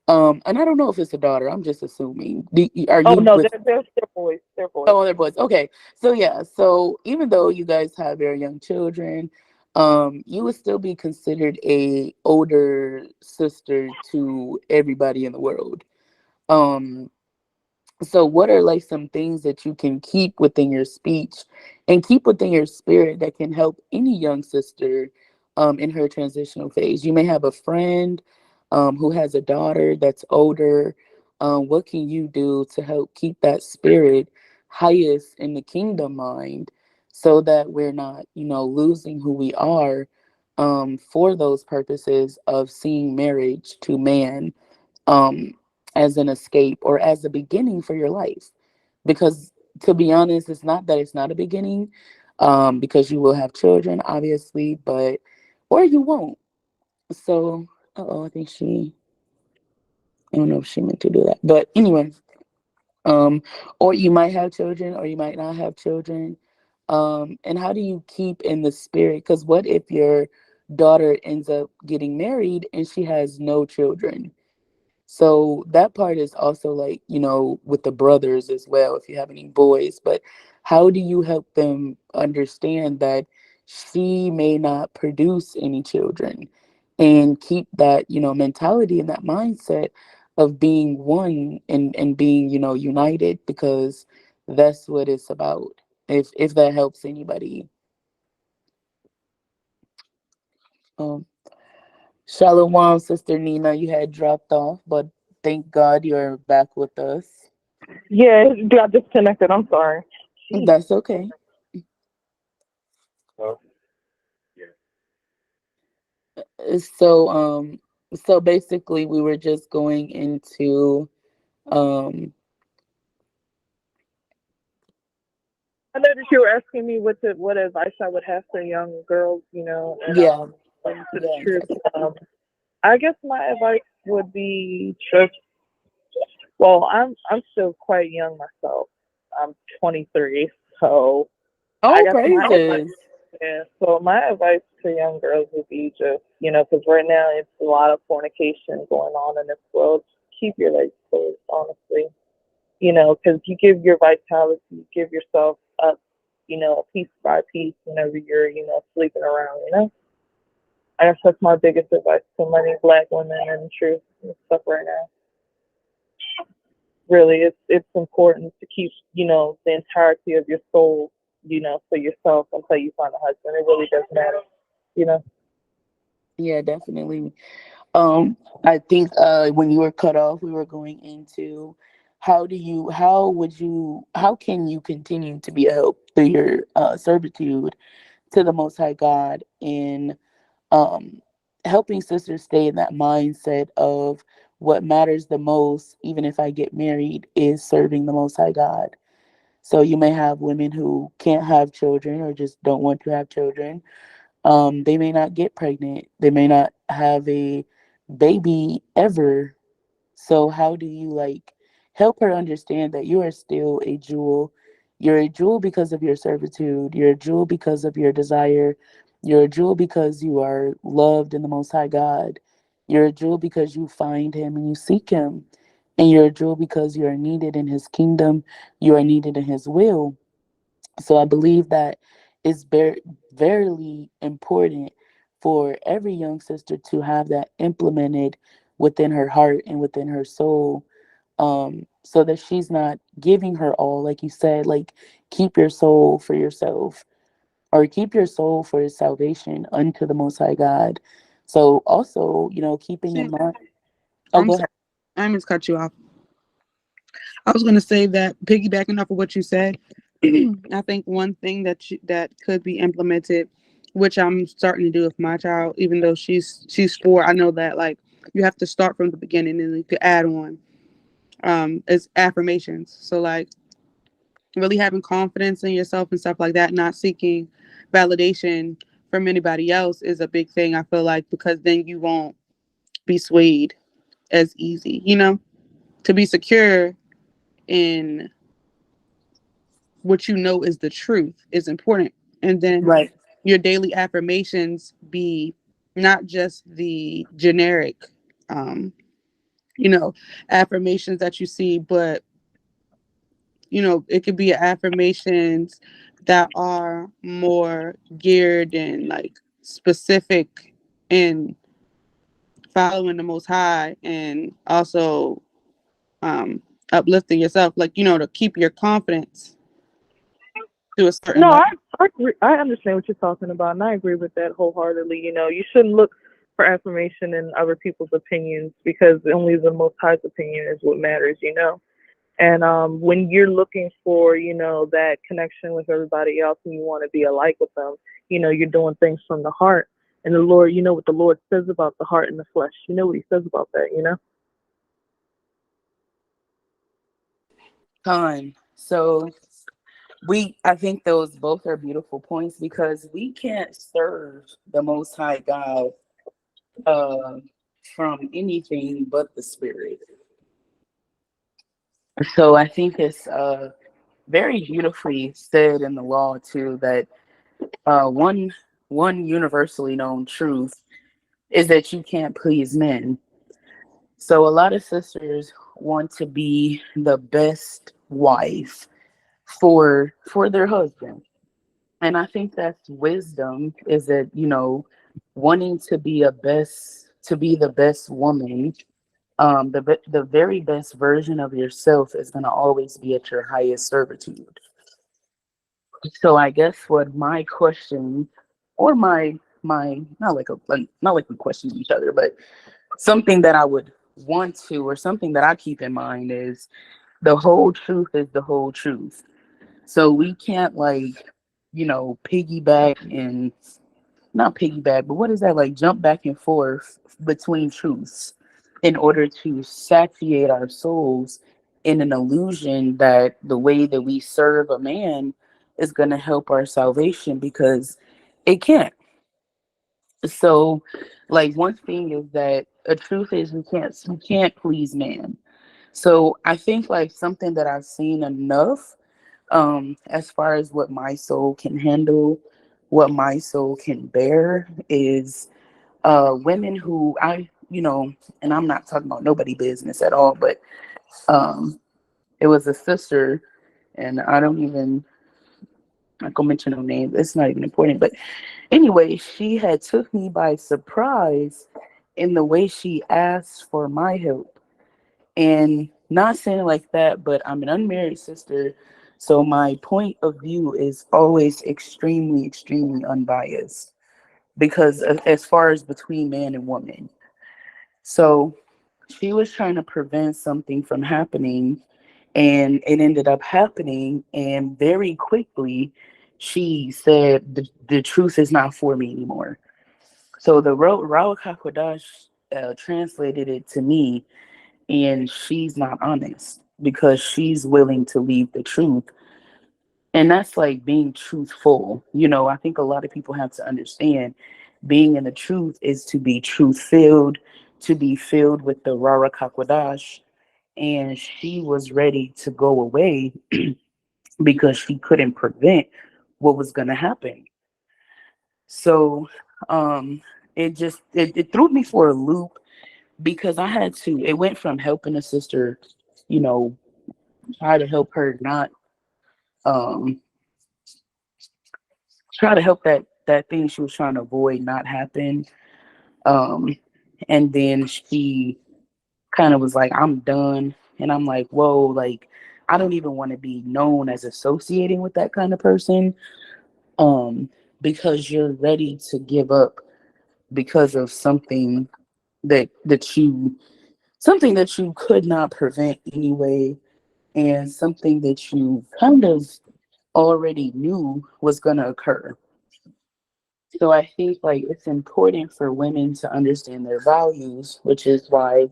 and I don't know if it's a daughter, I'm just assuming. Are Oh you no, with they're boys. They're boys. oh, they're boys? Okay. So yeah, so even though you guys have very young children, you would still be considered a older sister to everybody in the world. Um, so, what are like some things that you can keep within your speech and keep within your spirit that can help any young sister in her transitional phase? You may have a friend who has a daughter that's older. What can you do to help keep that spirit highest in the kingdom mind so that we're not, losing who we are for those purposes of seeing marriage to man? um, as an escape or as a beginning for your life. Because to be honest, it's not that it's not a beginning, because you will have children, obviously, but or you won't. So, oh, I think I don't know if she meant to do that, but anyway, or you might have children, or you might not have children. And how do you keep in the spirit? Because what if your daughter ends up getting married and she has no children? So that part is also like, with the brothers as well, if you have any boys. But how do you help them understand that she may not produce any children and keep that, mentality and that mindset of being one and being, united because that's what it's about. If that helps anybody. Um, Shalom, Sister Nina, you had dropped off, but thank God you're back with us. Yeah, it got disconnected. I'm sorry. Jeez. That's okay. So, So so basically we were just going into um I know that you were asking me what advice I would have for young girls, and yeah, to the yeah. truth. I guess my advice would be just well, I'm still quite young myself. I'm 23, so I Oh, guess my advice, praises. yeah. So my advice to young girls would be just, because right now it's a lot of fornication going on in this world. Keep your legs closed, honestly. Because you give your vitality, you give yourself up, piece by piece whenever you're, sleeping around. I guess that's my biggest advice to many black women and truth and stuff right now. Really, it's important to keep, the entirety of your soul, for yourself until you find a husband. It really does matter, you know. Yeah, definitely. Um I think when you were cut off, we were going into how can you continue to be a help through your servitude to the most high God in um, helping sisters stay in that mindset of what matters the most, even if I get married, is serving the Most High God. So you may have women who can't have children or just don't want to have children. They may not get pregnant. They may not have a baby ever. So how do you like help her understand that you are still a jewel? You're a jewel because of your servitude. You're a jewel because of your desire. You're a jewel because you are loved in the Most High God. You're a jewel because you find Him and you seek Him. And you're a jewel because you are needed in His kingdom. You are needed in His will. So I believe that it's very important for every young sister to have that implemented within her heart and within her soul, so that she's not giving her all, like you said, like keep your soul for yourself or keep your soul for his salvation unto the Most High God. So also, keeping in See, mind. Oh, I'm go sorry. ahead. I didn't mean to cut you off. I was going to say that piggybacking off of what you said, I think one thing that could be implemented, which I'm starting to do with my child, even though she's 4, I know that like you have to start from the beginning and you could add on. Is affirmations. So like really having confidence in yourself and stuff like that, not seeking validation from anybody else is a big thing. I feel like because then you won't be swayed. as easy, you know? To be secure in what you know is the truth is important. And then Right. your daily affirmations be not just the generic, um, you know, affirmations that you see, but it could be affirmations that are more geared and like specific in following the most high and also um uplifting yourself, like, to keep your confidence to a certain No, level. I understand what you're talking about, and I agree with that wholeheartedly. You shouldn't look for affirmation in other people's opinions because only the Most High's opinion is what matters. And when you're looking for, that connection with everybody else and you want to be alike with them, you're doing things from the heart. And the Lord, you know what the Lord says about the heart and the flesh. You know what he says about that. So I think those both are beautiful points because we can't serve the Most High God uh, from anything but the Spirit. So I think it's very beautifully said in the law too that one universally known truth is that you can't please men. So a lot of sisters want to be the best wife for their husband. And I think that's wisdom is that, wanting to be the best woman, the very best version of yourself is going to always be at your highest servitude. So I guess what my question or my not like we question each other, but something that I would want to or something that I keep in mind is the whole truth is the whole truth. So we can't piggyback and not piggyback, but what is that like jump back and forth between truths in order to satiate our souls in an illusion that the way that we serve a man is going to help our salvation because it can't. So like one thing is that a truth is we can't please man. So I think like something that I've seen enough as far as what my soul can handle, what my soul can bear is women who and I'm not talking about nobody business at all, but um it was a sister, and I'm not gonna mention her name, it's not even important, but anyway, she had took me by surprise in the way she asked for my help. And not saying like that, but I'm an unmarried sister. So my point of view is always extremely, extremely unbiased because as far as between man and woman. So she was trying to prevent something from happening and it ended up happening. And very quickly, she said, the truth is not for me anymore. So the Rawak HaKodash translated it to me, and she's not honest because she's willing to leave the truth. And that's like being truthful. I think a lot of people have to understand being in the truth is to be truth filled, to be filled with the Rara Kakwadash. And she was ready to go away because she couldn't prevent what was going to happen. So it threw me for a loop because it went from helping a sister, you know, try to help her not um try to help that thing she was trying to avoid not happen. Um and then she kind of was like, I'm done. And I'm like, whoa, like I don't even want to be known as associating with that kind of person. Um, because you're ready to give up because of something that you could not prevent anyway, and something that you kind of already knew was going to occur. So I think like it's important for women to understand their values, which is why,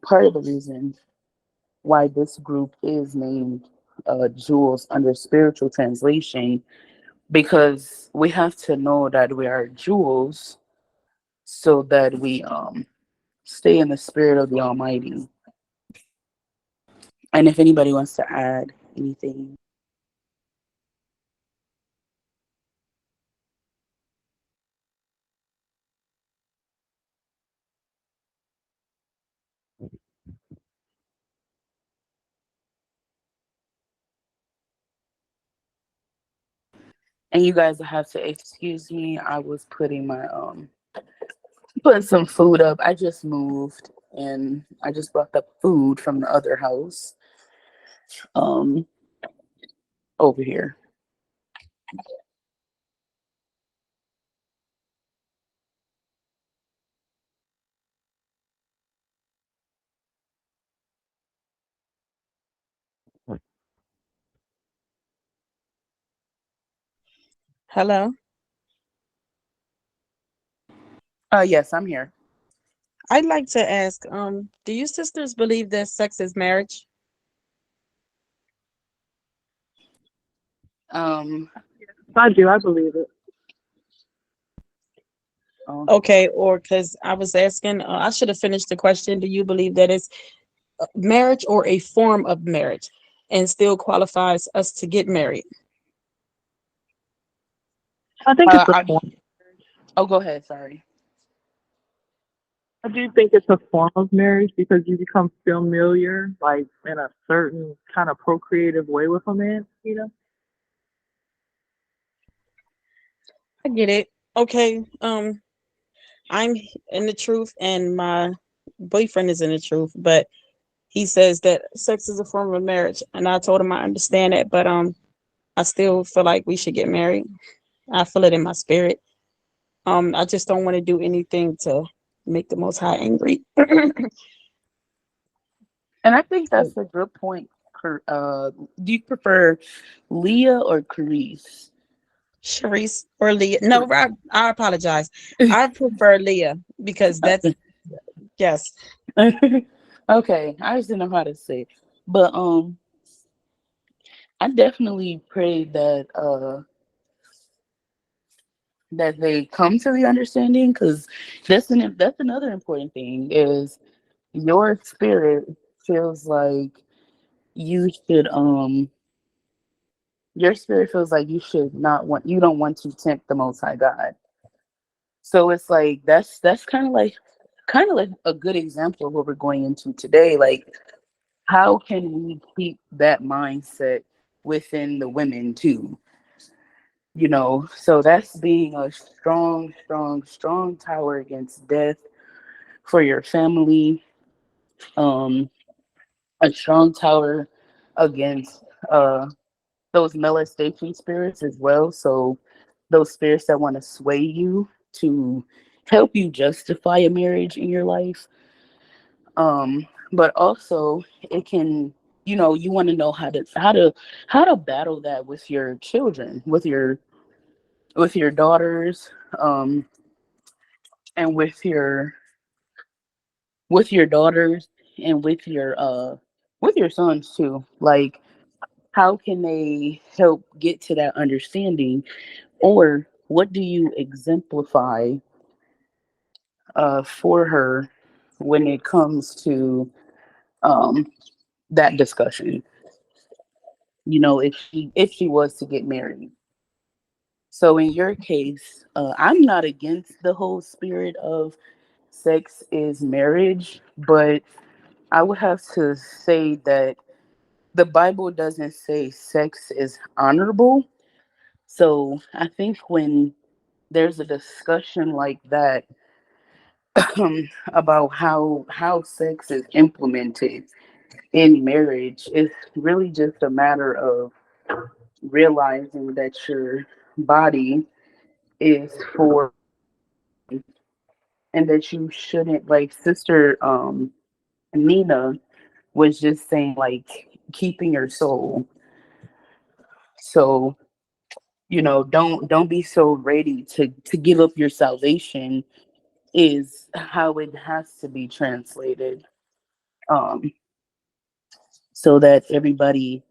part of the reason why this group is named Jewels under spiritual translation, because we have to know that we are jewels so that stay in the spirit of the Almighty. And if anybody wants to add anything. And you guys have to excuse me. I was putting some food up. I just moved and I just brought the food from the other house um over here. Hello. Yes, I'm here. I'd like to ask, do you sisters believe that sex is marriage? Um I do. I believe it. oh, Okay, or because I was asking, I should have finished the question. Do you believe that it's marriage or a form of marriage and still qualifies us to get married? I think it's a I form. oh go ahead, sorry. I do think it's a form of marriage because you become familiar, like in a certain kind of procreative way with a man. You know. I get it. Okay, I'm in the truth and my boyfriend is in the truth, but he says that sex is a form of marriage, and I told him I understand that, but I still feel like we should get married. I feel it in my spirit. I just don't want to do anything to make the Most High angry. And I think that's a good point. Do you prefer Leah or Carice? Sharice or Leah? No, I apologize. I prefer Leah because that's yes. Okay, I just didn't know how to say it. But I definitely pray that they come to the understanding, because that's another important thing is your spirit feels like you should your spirit feels like you don't want to tempt the Most High God. So it's like that's kind of like a good example of what we're going into today. Like, how can we keep that mindset within the women too? So that's being a strong, strong, strong tower against death for your family. Um, a strong tower against those molestation spirits as well. So those spirits that want to sway you to help you justify a marriage in your life. But also it can, you want to know how to battle that with your children, with your daughters, um, and with your daughters and with your sons too. Like, how can they help get to that understanding, or what do you exemplify for her when it comes to um, that discussion? If she was to get married. So in your case, I'm not against the whole spirit of sex is marriage, but I would have to say that the Bible doesn't say sex is honorable. So I think when there's a discussion like that, about how sex is implemented in marriage, it's really just a matter of realizing that your body is for, and that you shouldn't, like Sister Nina was just saying, like, keeping your soul. So don't be so ready to give up your salvation, is how it has to be translated, um so that everybody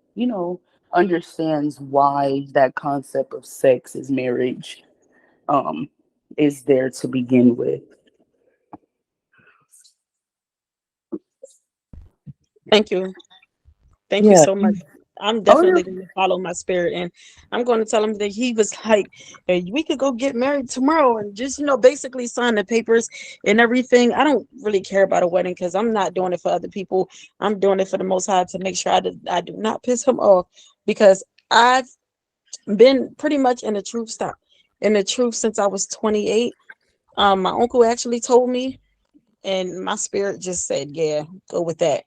understands why that concept of sex is marriage, um is there to begin with. Thank you. Thank you Yeah. so much. I'm Oh definitely yeah. going to follow my spirit, and I'm going to tell him that he was like, hey, we could go get married tomorrow and just, basically sign the papers and everything. I don't really care about a wedding because I'm not doing it for other people. I'm doing it for the Most High to make sure I do not piss him off, because I've been pretty much in the truth since I was 28. My uncle actually told me, and my spirit just said, yeah, go with that.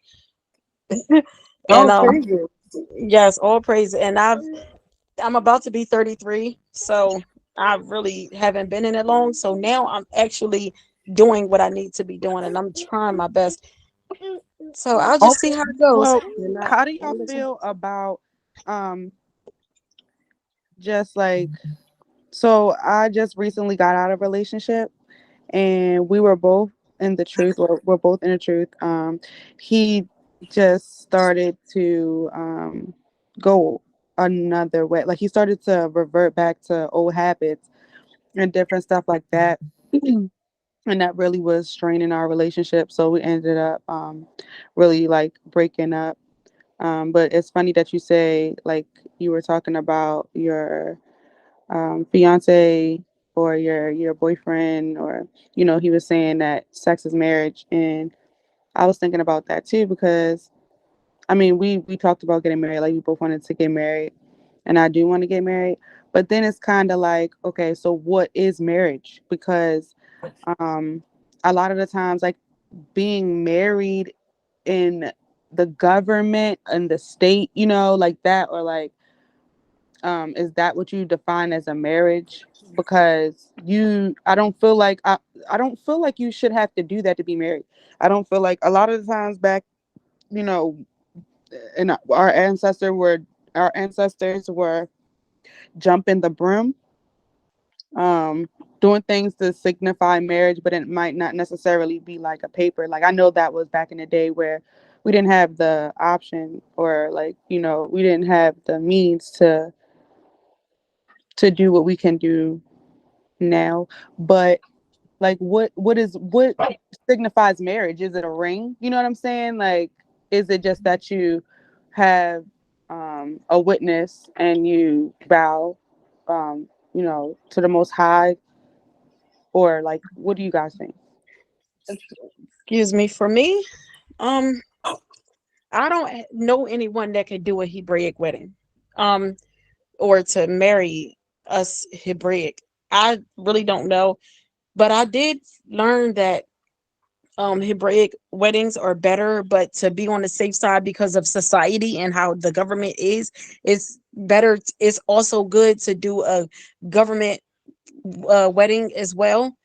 And Oh, crazy. yes, all praise. And I'm about to be 33, so I really haven't been in it long. So now I'm actually doing what I need to be doing, and I'm trying my best. So I'll just see Okay. how it goes. Well, And how do y'all I'll listen. feel about um just like, so I just recently got out of a relationship and we were both in the truth, or we're both in the truth. He just started to go another way. Like he started to revert back to old habits and different stuff like that. And that really was straining our relationship. So we ended up really like breaking up. But it's funny that you say, like, you were talking about your fiance or your boyfriend, or he was saying that sex is marriage. And I was thinking about that too, because I mean, we talked about getting married, like we both wanted to get married, and I do want to get married. But then it's kind of like, okay, so what is marriage? Because um a lot of the times, like, being married in the government and the state, like that, or like, is that what you define as a marriage? Because I don't feel like you should have to do that to be married. I don't feel like, a lot of the times back, you know and our ancestors were jumping the broom, um doing things to signify marriage, but it might not necessarily be like a paper. Like, I know that was back in the day where we didn't have the option, or like, we didn't have the means to do what we can do now. But like, what signifies marriage? Is it a ring? You know what I'm saying? Like, is it just that you have a witness and you bow, to the Most High? Or like, what do you guys think? Excuse me. For me, um, I don't know anyone that could do a Hebraic wedding, um, or to marry us Hebraic. I really don't know, but I did learn that Hebraic weddings are better, but to be on the safe side because of society and how the government is, it's better. It's also good to do a government wedding as well.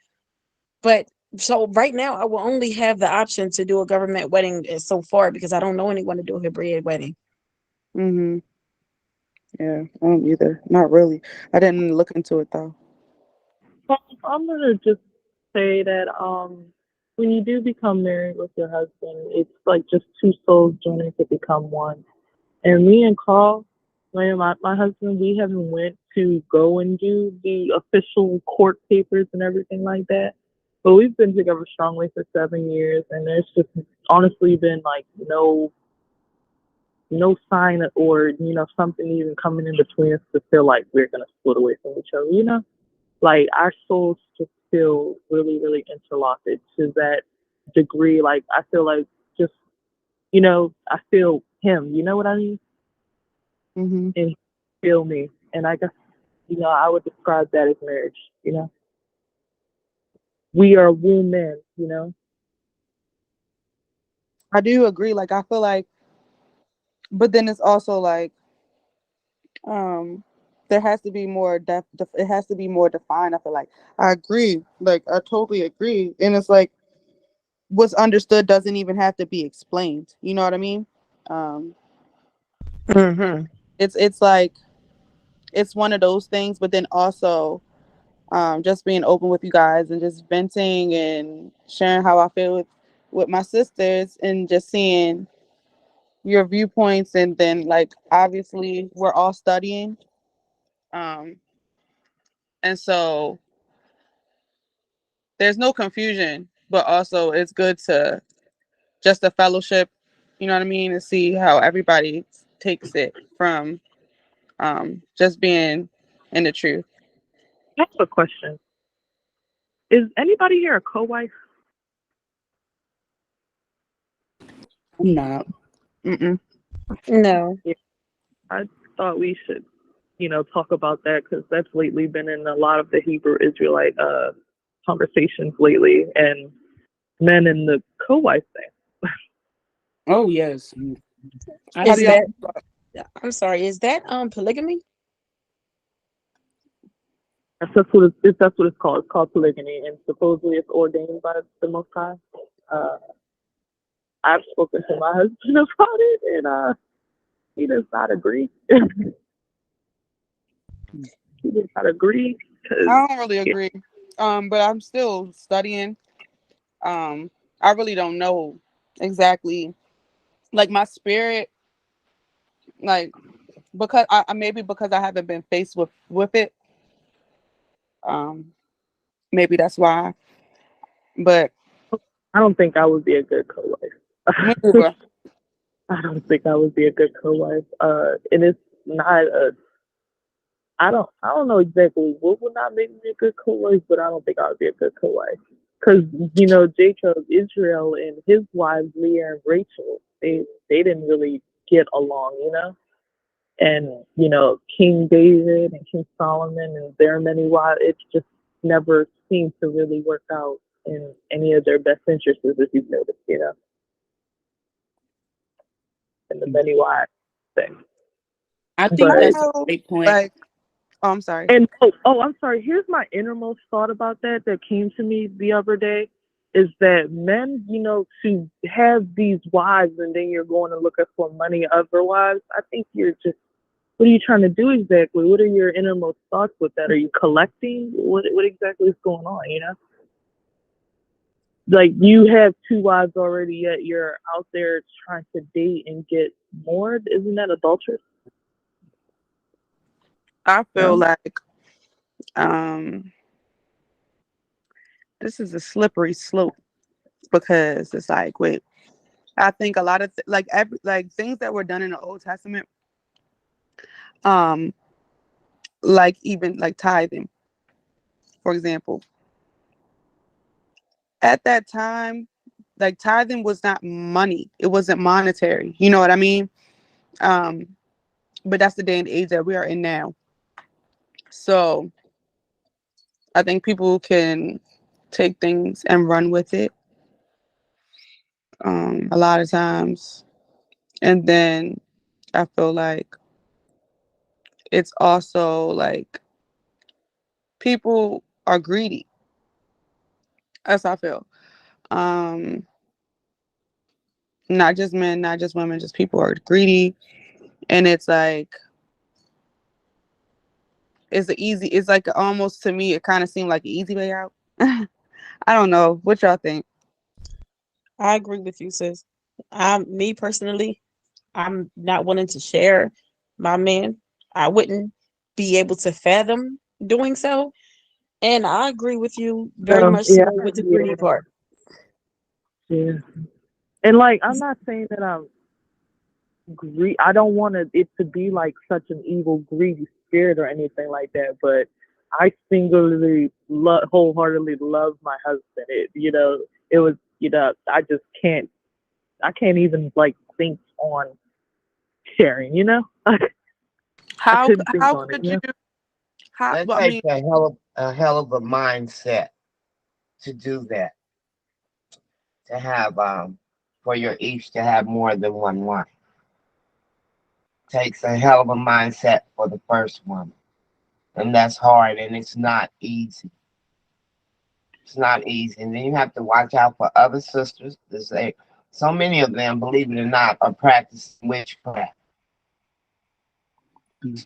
But so right now, I will only have the option to do a government wedding so far, because I don't know anyone to do a Hebraic wedding. Mm-hmm. Yeah, I don't either. Not really. I didn't look into it though. I'm gonna just say that when you do become married with your husband, it's like just two souls joining to become one. And me and Carl, my husband, we haven't went to go and do the official court papers and everything like that. But we've been together strongly for 7 years, and there's just honestly been like no sign or something even coming in between us to feel like we're gonna split away from each other. Like our souls just feel really, really interlocked to that degree. Like I feel like just I feel him. You know what I mean? Mm-hmm. And he feel me. And I guess I would describe that as marriage. We are womb men. I do agree. Like, I feel like, but then it's also like, um, there has to be more it has to be more defined. I feel like, I agree. Like, I totally agree. And it's like, what's understood doesn't even have to be explained. You know what I mean? Um, Mm-hmm. it's like, it's one of those things. But then also, just being open with you guys and just venting and sharing how I feel with my sisters, and just seeing your viewpoints. And then, like, obviously we're all studying, um, and so there's no confusion, but also it's good to just a fellowship You know what I mean? And see how everybody takes it from just being in the truth. I have a question. Is anybody here a co-wife? I'm not. Mm-mm. No. Yeah, I thought we should, talk about that because that's lately been in a lot of the Hebrew Israelite conversations lately, and men in the co-wife thing. Oh yes. I How do Is see. y'all? that I'm sorry, is that polygamy? That's what it's called. It's called polygamy, and supposedly it's ordained by the Most High. Uh, I've spoken to my husband about it, and he does not agree. He does not agree because I don't really agree. But I'm still studying. I really don't know exactly. Like my spirit, like because maybe because I haven't been faced with it. Um, maybe that's why. But I don't think I would be a good me co-wife. neither. I don't think I would be a good co-wife. And it's not a. I don't know exactly what would not make me a good co-wife, but I don't think I would be a good co-wife. Because Jacob, Israel, and his wives Leah and Rachel, they didn't really get along. And King David and King Solomon and their many wives, it just never seemed to really work out in any of their best interests, if you've noticed, in the many wives thing. I I think But that's a know, great point. like, oh, I'm sorry. and I'm sorry. Here's my innermost thought about that came to me the other day is that men, to have these wives and then you're going to look for money otherwise. I think you're just. What are you trying to do exactly? What are your innermost thoughts with that? Are you collecting? What exactly is going on? Like you have two wives already, yet you're out there trying to date and get more. Isn't that adulterous? I feel No. like um this is a slippery slope because it's like, wait, I think a lot of like things that were done in the Old Testament, um, like even like tithing, for example, at that time, like tithing was not money; it wasn't monetary. You know what I mean? Um, but that's the day and age that we are in now. So I think people can take things and run with it. A lot of times, and then I feel like it's also like people are greedy. That's how I feel. Um, not just men, not just women, just people are greedy, and it's like it's like almost to me, it kind of seemed like an easy way out. I don't know what y'all think. I agree with you, sis. Me personally, I'm not willing to share my man. I wouldn't be able to fathom doing so. And I agree with you very much so Yeah, with the greedy yeah, part. yeah. And like, I'm not saying that I'm I don't want it to be like such an evil, greedy spirit or anything like that. But I singularly, wholeheartedly love my husband. It was, I just can't. I can't even like think on sharing. I How couldn't think how on it. could you? How? That Well, I takes mean, a hell of a mindset to do that. To have for your each to have more than one wife. Takes a hell of a mindset for the first woman. And that's hard and it's not easy. It's not easy. And then you have to watch out for other sisters to say so many of them, believe it or not, are practicing witchcraft.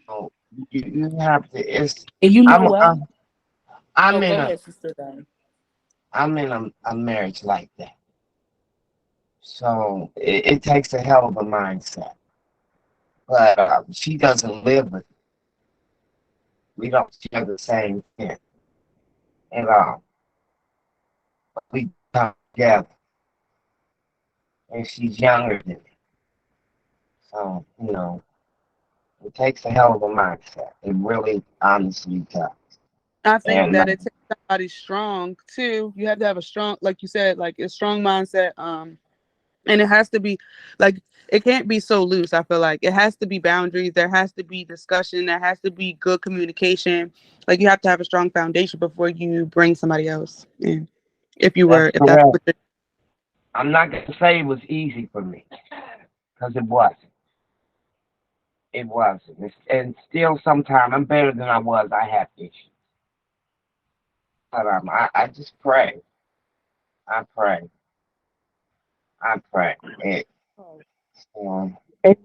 So you have to And you know I'm what? I'm, I'm Oh, in go a ahead, Sister Diane. I'm in a marriage like that. So it takes a hell of a mindset. But she doesn't live with me. We don't share the same thing at all. We come together, and she's younger than me. You know, it takes a hell of a mindset. It really, honestly does. I think And that it takes somebody strong too. You have to have a strong, like you said, like a strong mindset. And it has to be like it can't be so loose. I feel like it has to be boundaries. There has to be discussion. There has to be good communication. Like you have to have a strong foundation before you bring somebody else in. that's If that's correct. what the I'm not gonna say it was easy for me, because it wasn't. It wasn't. And still, sometimes I'm better than I was. I have issues, but I just pray. I pray. I pray. Um, And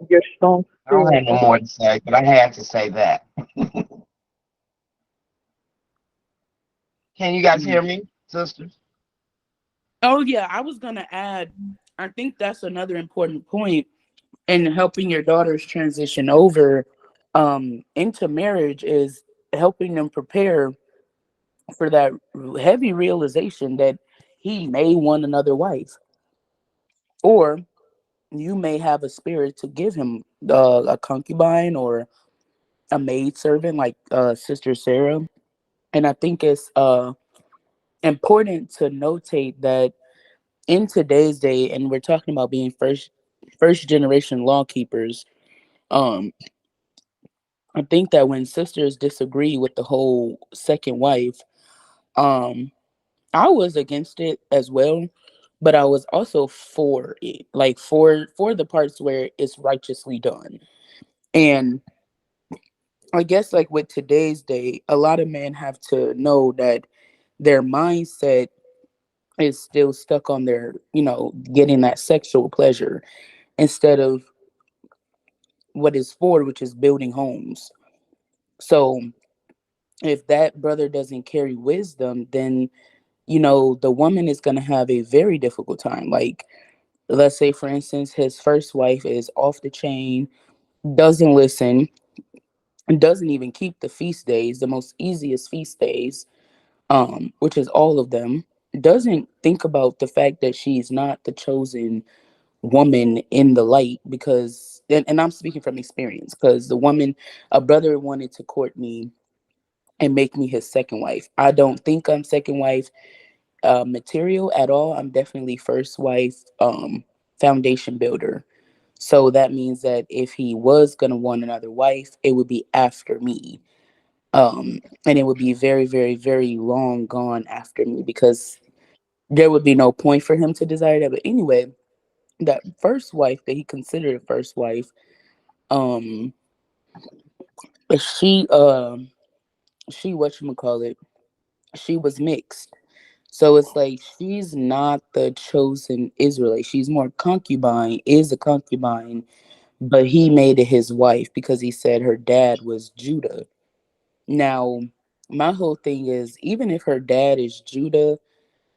your strong I don't have spirit. no more to say, but I had to say that. Can you guys hear Mm. me, sisters? Oh yeah, I was gonna add. I think that's another important point in helping your daughters transition over into marriage is helping them prepare for that heavy realization that he may want another wife, or you may have a spirit to give him a concubine or a maid servant, like Sister Sarah. And I think it's important to notate that in today's day, and we're talking about being first generation law keepers. um I think that when sisters disagree with the whole second wife, um I was against it as well, but I was also for it, like for the parts where it's righteously done. And I guess like with today's day, a lot of men have to know that their mindset is still stuck on their, getting that sexual pleasure instead of what is for, which is building homes. So if that brother doesn't carry wisdom, then the woman is going to have a very difficult time. Like, let's say, for instance, his first wife is off the chain, doesn't listen, and doesn't even keep the feast days, the most easiest feast days, which is all of them, doesn't think about the fact that she's not the chosen woman in the light. Because, and I'm speaking from experience, because a brother wanted to court me and make me his second wife. I don't think I'm second wife material at all. I'm definitely first wife foundation builder. So that means that if he was gonna want another wife, it would be after me. And it would be very, very, very long gone after me, because there would be no point for him to desire that. But anyway, that first wife that he considered a first wife, um, she she whatchamacallit, she was mixed. So it's like she's not the chosen Israelite. She's more concubine, is a concubine, but he made it his wife because he said her dad was Judah. Now, my whole thing is, even if her dad is Judah,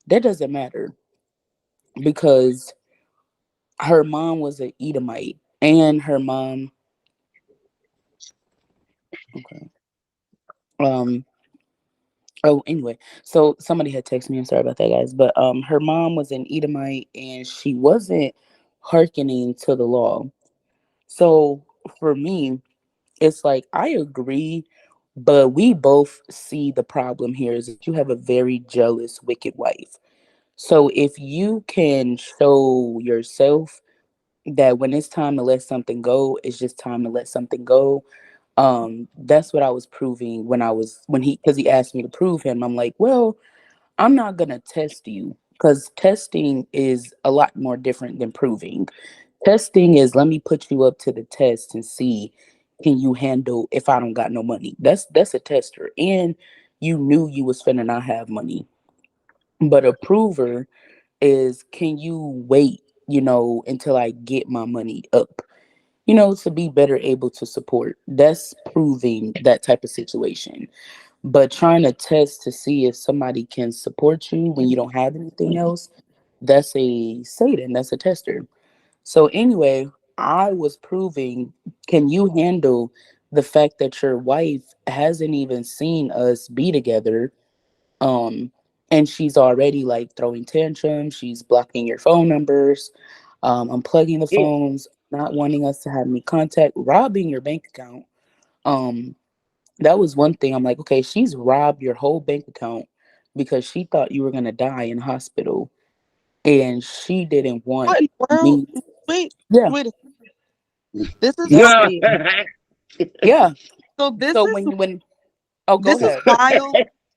that doesn't matter, because her mom was an Edomite, and her mom, okay. Um, oh, anyway, so somebody had texted me. I'm sorry about that, guys. But her mom was an Edomite, and she wasn't hearkening to the law. So for me, it's like I agree, but we both see the problem here is that you have a very jealous, wicked wife. So if you can show yourself that when it's time to let something go, it's just time to let something go. That's what I was proving when he, because he asked me to prove him. I'm like, well, I'm not gonna test you, because testing is a lot more different than proving. Testing is, let me put you up to the test and see, can you handle if I don't got no money. That's a tester. And you knew you was finna not have money. But a prover is, can you wait, until I get my money up, to be better able to support. That's proving that type of situation. But trying to test to see if somebody can support you when you don't have anything else, that's a Satan, that's a tester. So anyway, I was proving, can you handle the fact that your wife hasn't even seen us be together? Um, and she's already like throwing tantrums, she's blocking your phone numbers, unplugging the phones, not wanting us to have any contact, robbing your bank account. Um, that was one thing. I'm like, okay, she's robbed your whole bank account because she thought you were gonna die in hospital, and she didn't want What in the world? me. Wait, Yeah, wait. This is That's No. weird. yeah. so. This So is when oh, go this is ahead. wild.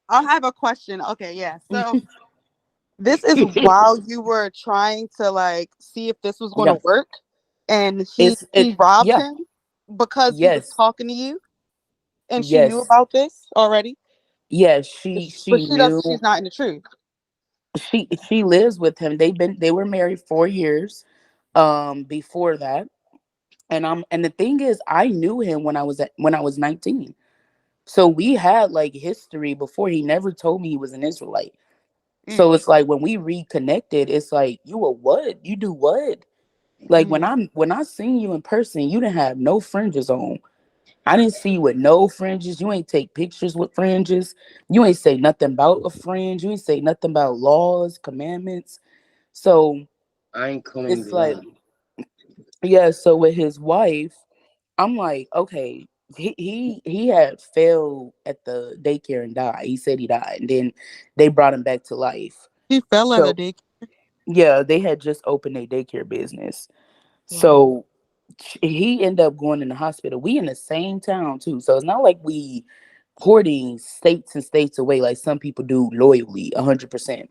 I have a question. Okay, yeah. So this is while you were trying to like see if this was going Yeah, to work, and it's it. he robbed Yeah, him because he was yes, talking to you, and she knew yes, about this already, yes. She but she does. knew. She's not in the truth. She lives with him. They were married 4 years. Before that, and the thing is, I knew him when I was 19. So we had like history before. He never told me he was an Israelite. Mm, So it's like when we reconnected, it's like you a what? You do what? Like mm. when I seen you in person, you didn't have no fringes on. I didn't see you with no fringes. You ain't take pictures with fringes. You ain't say nothing about a fringe. You ain't say nothing about laws, commandments. So I ain't clean it's like, blood. yeah. So with his wife, I'm like, okay, he had fell at the daycare and died. He said he died, and then they brought him back to life. He fell at a So dick. yeah, they had just opened a daycare business. Wow. So he ended up going in the hospital. We in the same town too, so it's not like we hoarding states and states away like some people do loyally, 100%.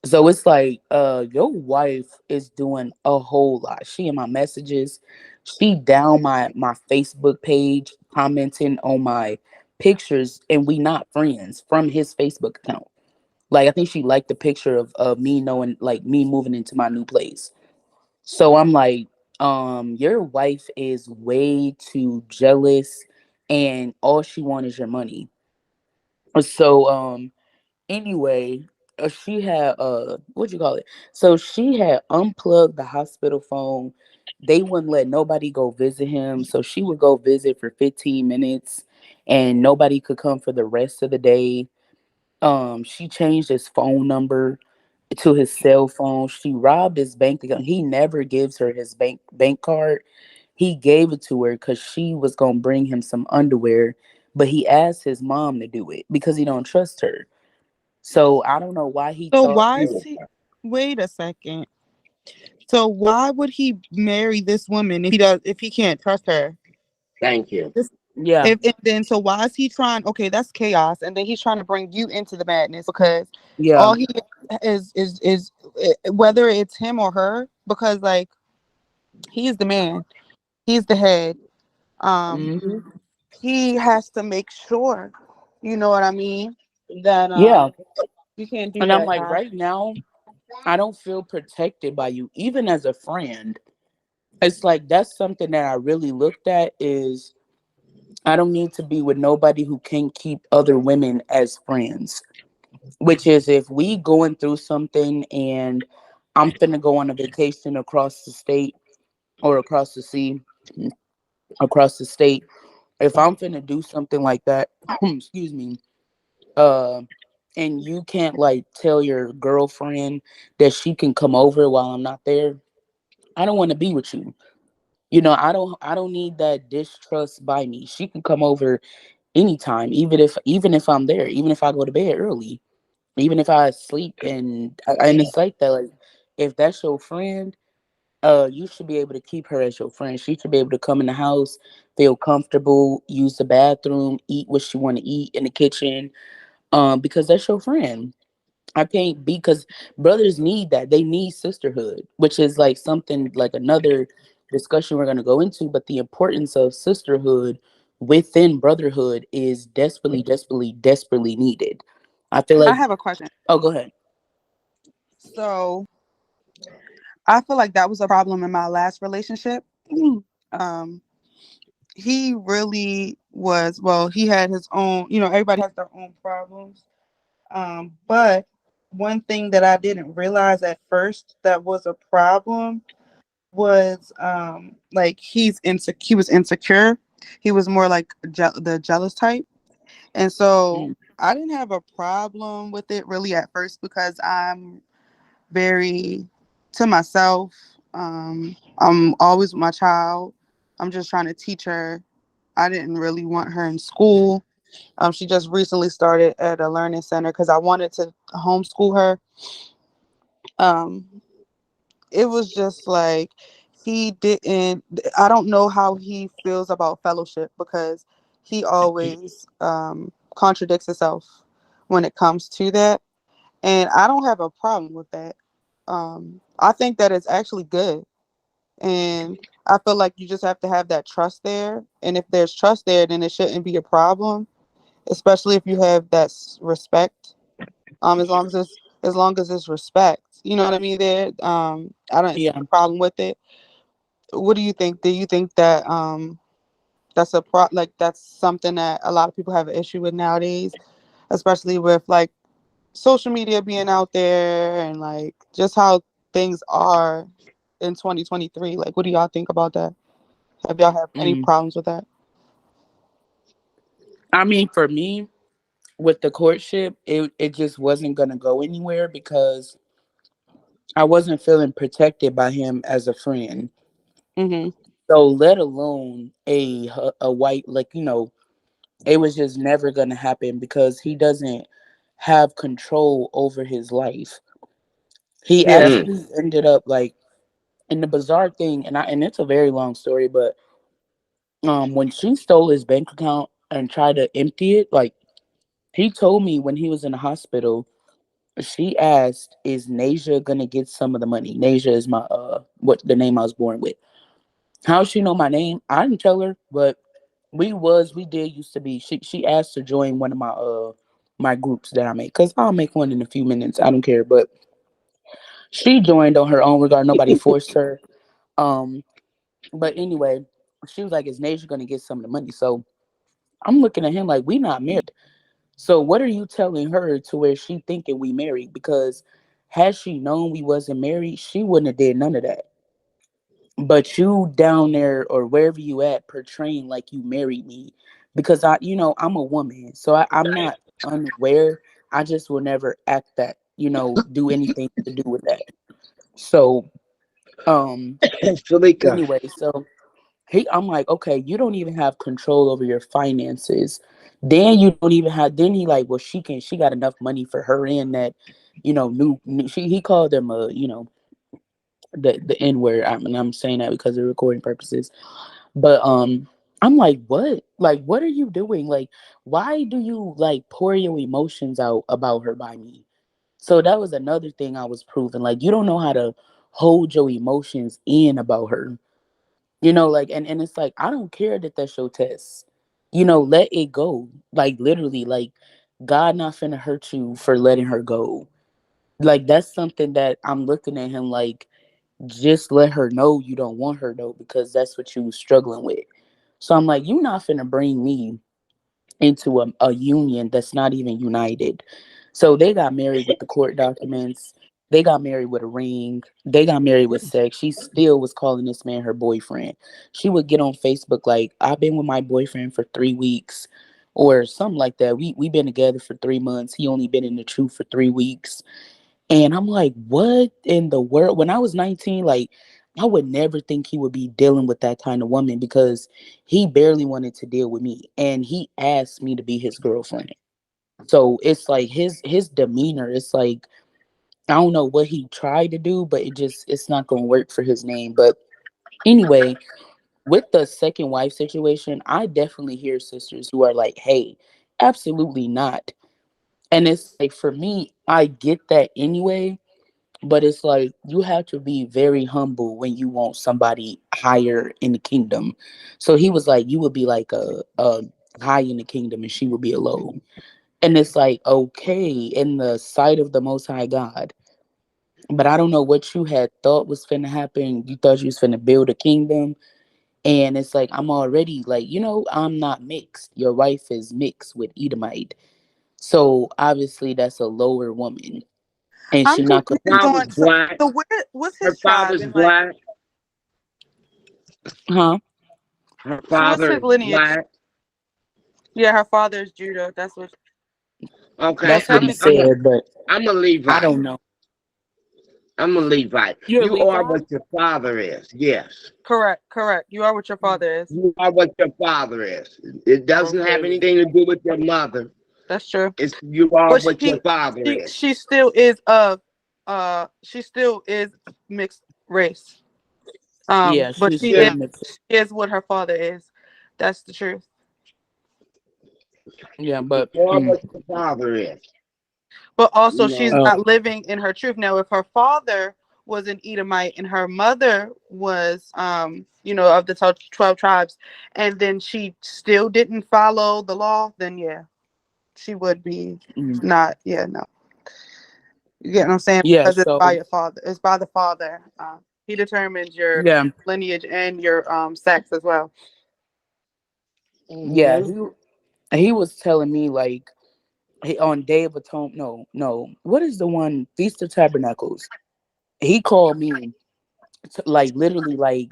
So it's like, your wife is doing a whole lot. She in my messages, she down my Facebook page, commenting on my pictures, and we not friends from his Facebook account. Like I think she liked the picture of me knowing like me moving into my new place. So I'm like, your wife is way too jealous, and all she wants is your money. So anyway, she had what you call it? So she had unplugged the hospital phone. They wouldn't let nobody go visit him, so she would go visit for 15 minutes, and nobody could come for the rest of the day. She changed his phone number to his cell phone. She robbed his bank account. He never gives her his bank card. He gave it to her because she was gonna bring him some underwear, but he asked his mom to do it because he don't trust her. So I don't know why he So thought. why is he? Wait a second. So why would he marry this woman if he can't trust her? Thank you. This Yeah, if and then so why is he trying? Okay, that's chaos, and then he's trying to bring you into the madness because yeah, all he is whether it's him or her because like he's the man, he's the head. Um, hmm, he has to make sure, you know what I mean, that yeah. you can't do And I'm that, like, guys. right now, I don't feel protected by you, even as a friend. It's like that's something that I really looked at is I don't need to be with nobody who can't keep other women as friends. Which is if we going through something and I'm finna go on a vacation across the state or across the sea, across the state. If I'm finna do something like that, excuse me, uh, and you can't like tell your girlfriend that she can come over while I'm not there, I don't want to be with you. I don't need that distrust by me. She can come over anytime, even if I'm there, even if I go to bed early, even if I sleep, and it's like that. Like if that's your friend, you should be able to keep her as your friend. She should be able to come in the house, feel comfortable, use the bathroom, eat what she want to eat in the kitchen, because that's your friend. I can't be because brothers need that. They need sisterhood, which is like something like another discussion we're gonna go into. But the importance of sisterhood within brotherhood is desperately, desperately, desperately needed. I feel I like. have a question. Oh, go ahead. So I feel like that was a problem in my last relationship. um, he really was. Well, he had his own. You know, everybody has their own problems. But one thing that I didn't realize at first that was a problem was like he was insecure. He was more like the jealous type, and so Mm, I didn't have a problem with it really at first because I'm very to myself. I'm always with my child. I'm just trying to teach her. I didn't really want her in school. She just recently started at a learning center because I wanted to homeschool her. Um, it was just like he didn't. I don't know how he feels about fellowship because he always contradicts himself when it comes to that, and I don't have a problem with that. I think that it's actually good, and I feel like you just have to have that trust there. And if there's trust there, then it shouldn't be a problem, especially if you have that respect. As long as it's respect, you know what I mean. There, I don't see Yeah. a problem with it. What do you think? Do you think that that's that's something that a lot of people have an issue with nowadays, especially with like social media being out there and like just how things are in 2023? Like, what do y'all think about that? Have y'all have any Mm. problems with that? I mean, for me, with the courtship, it just wasn't gonna go anywhere because I wasn't feeling protected by him as a friend. Mm-hmm. So let alone a white, like, it was just never gonna happen because he doesn't have control over his life. He Yeah. Mm. actually ended up like, and the bizarre thing, and it's a very long story, but when she stole his bank account and tried to empty it, like, he told me when he was in the hospital, she asked, "Is Nasia gonna get some of the money?" Nasia is my what the name I was born with. How she know my name? I didn't tell her, but we did used to be. She asked to join one of my groups that I make because I'll make one in a few minutes. I don't care, but she joined on her own regard. Nobody forced her. Um, but anyway, she was like, "Is Nasia gonna get some of the money?" So I'm looking at him like, we not married. So what are you telling her to where she thinking we married? Because had she known we wasn't married, she wouldn't have did none of that. But you down there or wherever you at portraying like you married me because I'm a woman. So I'm not unaware. I just will never act that, do anything to do with that. So um Shalika. anyway, so I'm like, okay, you don't even have control over your finances. Then you don't even have. Then he like, well, she got enough money for her in that, new he called them the N word. I'm saying that because of recording purposes. But I'm like, what? Like, what are you doing? Like, why do you like pour your emotions out about her by me? So that was another thing I was proving. Like, you don't know how to hold your emotions in about her. Like, and it's like, I don't care that that's your test. Let it go. Like, literally, like, God not finna hurt you for letting her go. Like, that's something that I'm looking at him like, just let her know you don't want her though, because that's what you was struggling with. So I'm like, you not finna bring me into a union that's not even united. So they got married with the court documents. They got married with a ring. They got married with sex. She still was calling this man her boyfriend. She would get on Facebook like, I've been with my boyfriend for 3 weeks or something like that. We been together for 3 months. He only been in the truth for 3 weeks. And I'm like, what in the world? When I was 19, like, I would never think he would be dealing with that kind of woman because he barely wanted to deal with me. And he asked me to be his girlfriend. So it's like his demeanor, it's like, I don't know what he tried to do, but it's not gonna work for his name. But anyway, with the second wife situation, I definitely hear sisters who are like, hey, absolutely not. And it's like, for me, I get that anyway. But it's like you have to be very humble when you want somebody higher in the kingdom. So he was like, you would be like a high in the kingdom and she would be a low. And it's like, okay, in the sight of the most high God. But I don't know what you had thought was finna happen. You thought you was finna build a kingdom. And it's like, I'm already like, I'm not mixed. Your wife is mixed with Edomite. So obviously that's a lower woman. And I'm she not gonna be, confused Father's on black. so what's Her his tribe father's and like black. huh? Her so what's father his is lineage? black. Yeah, her father is Judah. That's what. Okay, That's Okay, what I'm he confused. I'm said, but I'm a I Levite. don't know. I'm a Levite. You're a You are Levi? what your father is. Yes. Correct, correct. You are what your father is. You are what your father is. It doesn't have Okay. anything to do with your mother. That's true. It's you are But what your father is. she still is of she still is mixed race. Yeah, But she's still Yeah. mixed. she is what her father is. That's the truth. Yeah, but You are what your father is. But also You she's know. oh, not living in her truth. Now if her father was an Edomite and her mother was of the 12 tribes, and then she still didn't follow the law, then yeah, she would be mm. not, yeah, no. You get what I'm saying? Yeah, Because it's by so your father. It's by the father. He determines your yeah, lineage and your sex as well. yeah, Hmm. he was telling me like on Day of Atonement. No, no, what is the one Feast of Tabernacles? He called me to, like literally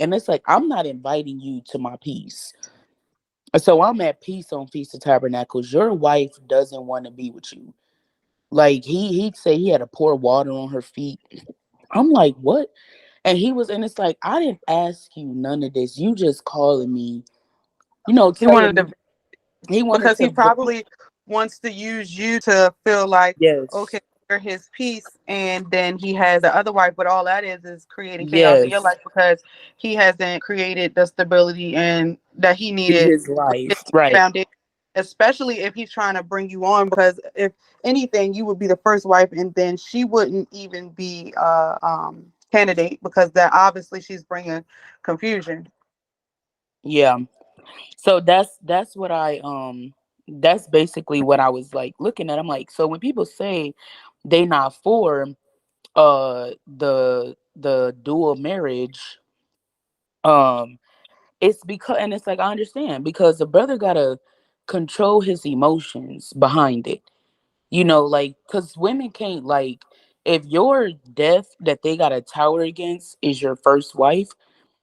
and it's like I'm not inviting you to my peace. So I'm at peace on Feast of Tabernacles. Your wife doesn't want to be with you. Like he'd say he had to pour water on her feet. I'm like, what? And it's like, I didn't ask you none of this. You just calling me, He wanted to telling he wanted because he to bring. probably wants to use you to feel like, Yes. okay, you're his piece, and then he has the other wife, but all that is creating chaos in your Yes. life because he hasn't created the stability and that he In needed his with his life. Right. foundation. Especially if he's trying to bring you on, because if anything, you would be the first wife, and then she wouldn't even be candidate because that obviously she's bringing confusion. Yeah. So that's what that's basically what I was like looking at. I'm like, so when people say they not for the dual marriage, um it's because, and it's like, I understand, because the brother gotta control his emotions behind it. Like, because women can't, like, if your death that they got a tower against is your first wife,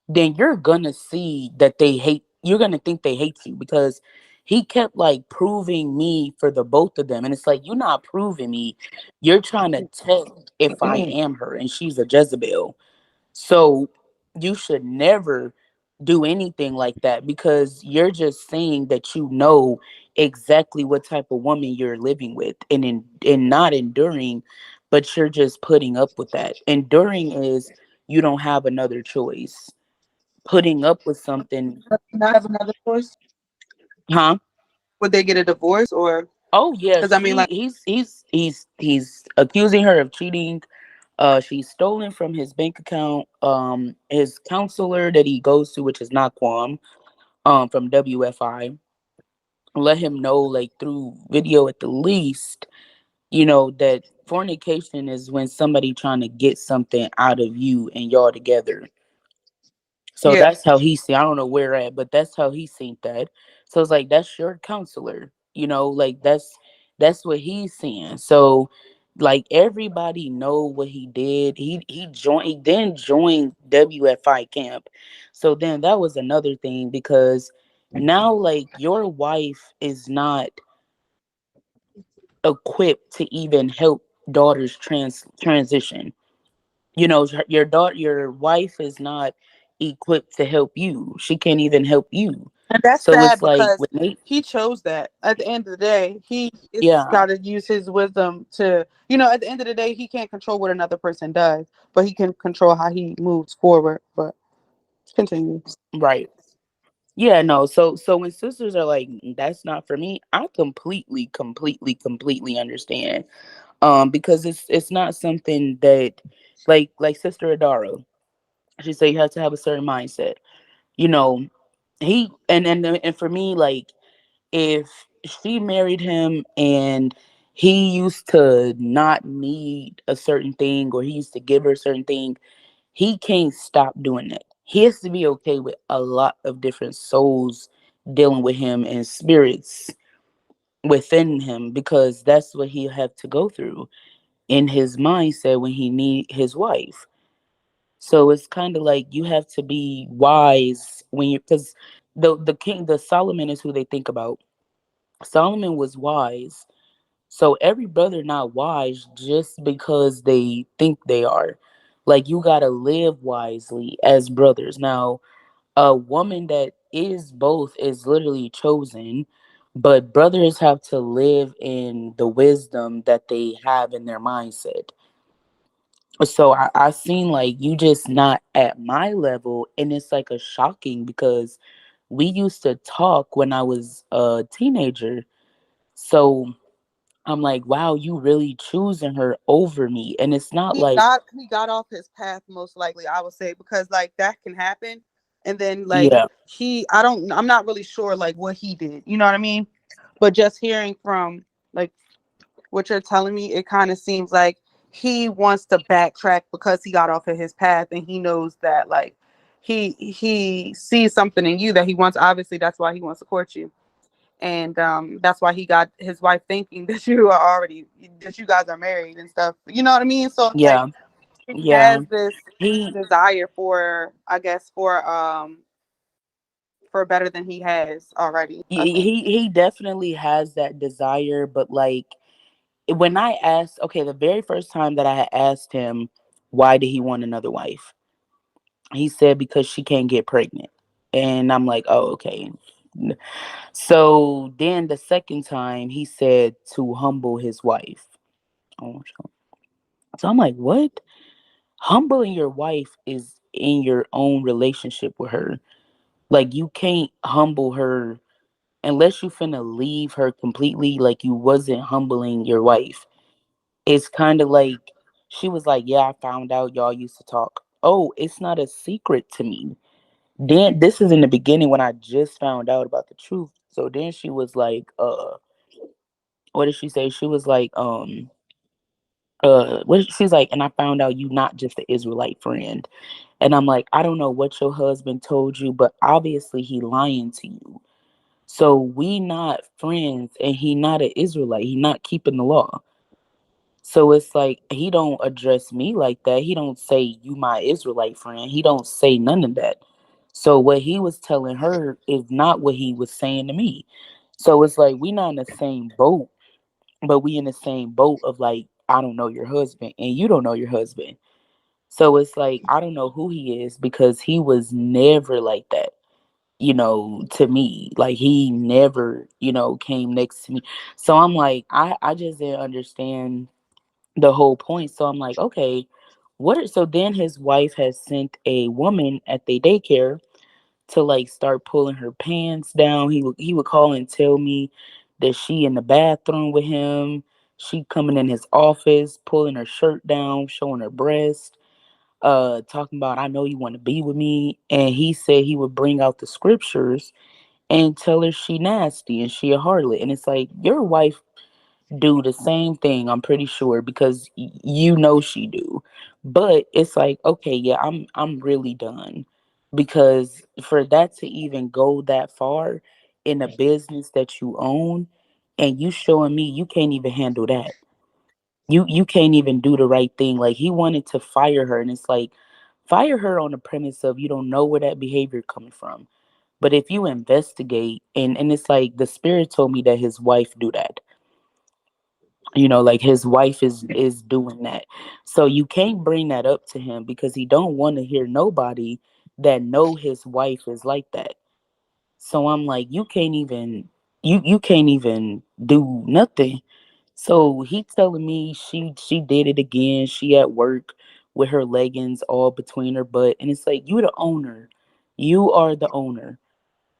then you're gonna see that you're gonna think they hate you, because he kept like proving me for the both of them. And it's like, you're not proving me, you're trying to test if I am her, and she's a Jezebel. So you should never do anything like that, because you're just saying that exactly what type of woman you're living with, and not enduring, but you're just putting up with that. Enduring is, you don't have another choice. Putting up with something, Not have another choice. huh? Would they get a divorce, or Oh yeah, because I mean, like, he's accusing her of cheating. She's stolen from his bank account. His counselor that he goes to, which is not Quam, from WFI, let him know, like, through video at the least, that fornication is when somebody trying to get something out of you and y'all together. So yeah. that's how he see. I don't know where at, but that's how he seen that. So it's like, that's your counselor, like that's what he's seeing. So like, everybody know what he did. He then joined WFI camp. So then that was another thing, because now, like, your wife is not equipped to even help daughters transition. Your wife is not equipped to help you. She can't even help you. And that's So sad it's like, because when they, he chose that. At the end of the day, he is yeah, got to use his wisdom to, at the end of the day, he can't control what another person does, but he can control how he moves forward. But continue. right. Yeah, no. So when sisters are like, that's not for me, I completely, completely, completely understand. Because it's not something that, like Sister Adara, she said, you have to have a certain mindset. You know, and for me, like, if she married him and he used to not need a certain thing, or he used to give her a certain thing, he can't stop doing it. He has to be okay with a lot of different souls dealing with him, and spirits within him, because that's what he have to go through in his mindset when he need his wife. So it's kind of like, you have to be wise when you, because the Solomon is who they think about. Solomon was wise, So every brother not wise just because they think they are. Like you gotta live wisely as brothers. Now, a woman that is both is literally chosen, but brothers have to live in the wisdom that they have in their mindset. So I seen like you just not at my level, and it's like a shocking because we used to talk when I was a teenager. So I'm like, wow, you really choosing her over me. And it's not like, He got off his path most likely, I would say, because like that can happen. And then like yeah, I'm not really sure like what he did. You know what I mean? But just hearing from like what you're telling me, it kind of seems like he wants to backtrack because he got off of his path and he knows that like he sees something in you that he wants. Obviously, that's why he wants to court you. And that's why he got his wife thinking that you guys are married and stuff. You know what I mean? So it's like yeah, he yeah. has this He desire for, I guess, for better than he has already, I think. he definitely has that desire, but like when I asked, okay, the very first time that I had asked him why did he want another wife, he said because she can't get pregnant. And I'm like, oh, okay. So then the second time he said to humble his wife. Oh, so I'm like, what? Humbling your wife is in your own relationship with her. Like you can't humble her unless you finna leave her completely. Like you wasn't humbling your wife. It's kind of like she was like, yeah, I found out y'all used to talk. Oh, it's not a secret to me. Then this is in the beginning when I just found out about the truth. So then she was like, what did she say? She was like, she's like, and I found out you not just an Israelite friend. And I'm like, I don't know what your husband told you, but obviously he lying to you. So we not friends, and he not an Israelite. He not keeping the law. So it's like he don't address me like that. He don't say you my Israelite friend. He don't say none of that. So what he was telling her is not what he was saying to me. So it's like we not in the same boat, but we in the same boat of like I don't know your husband and you don't know your husband. So it's like I don't know who he is because he was never like that, to me. Like he never, came next to me. So I'm like, I just didn't understand the whole point. So I'm like, okay, so then his wife has sent a woman at the daycare to like start pulling her pants down. He would call and tell me that she in the bathroom with him. She coming in his office, pulling her shirt down, showing her breast, talking about I know you want to be with me. And he said he would bring out the scriptures and tell her she nasty and she a harlot. And it's like your wife do the same thing, I'm pretty sure, because she do. But it's like, okay, yeah, I'm really done. Because for that to even go that far in a business that you own and you showing me you can't even handle that. You can't even do the right thing. Like he wanted to fire her, and it's like fire her on the premise of you don't know where that behavior coming from. But if you investigate, and it's like the spirit told me that his wife do that, like his wife is doing that. So you can't bring that up to him because he don't want to hear nobody that know his wife is like that. So I'm like, you can't even do nothing. So he telling me she did it again. She at work with her leggings all between her butt, and it's like you the owner. You are the owner.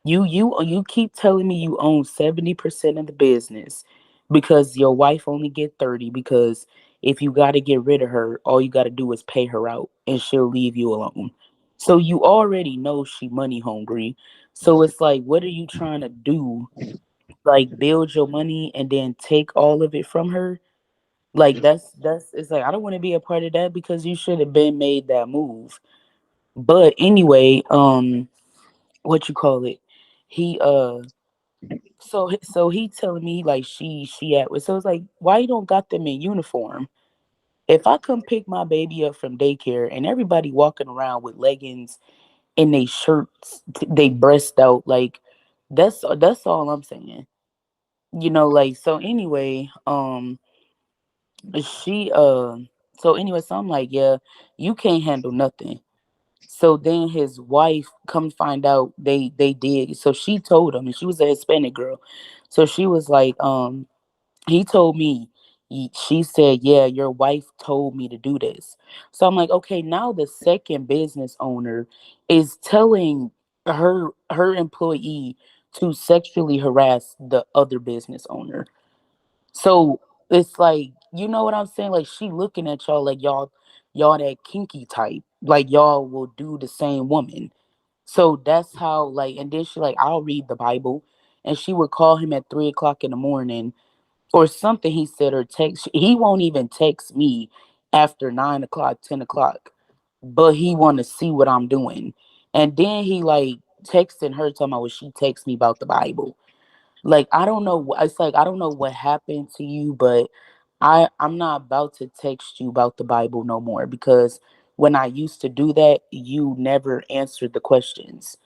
You keep telling me you own 70% of the business because your wife only get 30 because if you got to get rid of her, all you got to do is pay her out and she'll leave you alone. So you already know she money hungry. So it's like what are you trying to do? Like build your money and then take all of it from her? Like that's it's like I don't want to be a part of that because you should have been made that move. But anyway, what you call it? He so he telling me like she at so it's like why you don't got them in uniform? If I come pick my baby up from daycare and everybody walking around with leggings and they shirts, they breast out, like that's all I'm saying. like, so anyway, she so anyway, so I'm like, yeah, you can't handle nothing. So then his wife come find out they did. So she told him, and she was a Hispanic girl. So she was like, he told me, she said, yeah, your wife told me to do this. So I'm like, okay, now the second business owner is telling her employee to sexually harass the other business owner. So it's like, you know what I'm saying? Like, she looking at y'all like y'all that kinky type. Like, y'all will do the same woman. So that's how, like, and then she like, I'll read the Bible. And she would call him at 3 o'clock in the morning or something, he said, or text. He won't even text me after 9 o'clock, 10 o'clock, but he want to see what I'm doing. And then he like texting her talking about what she texts me about the Bible. Like, I don't know. It's like, I don't know what happened to you, but I'm not about to text you about the Bible no more, because when I used to do that, you never answered the questions.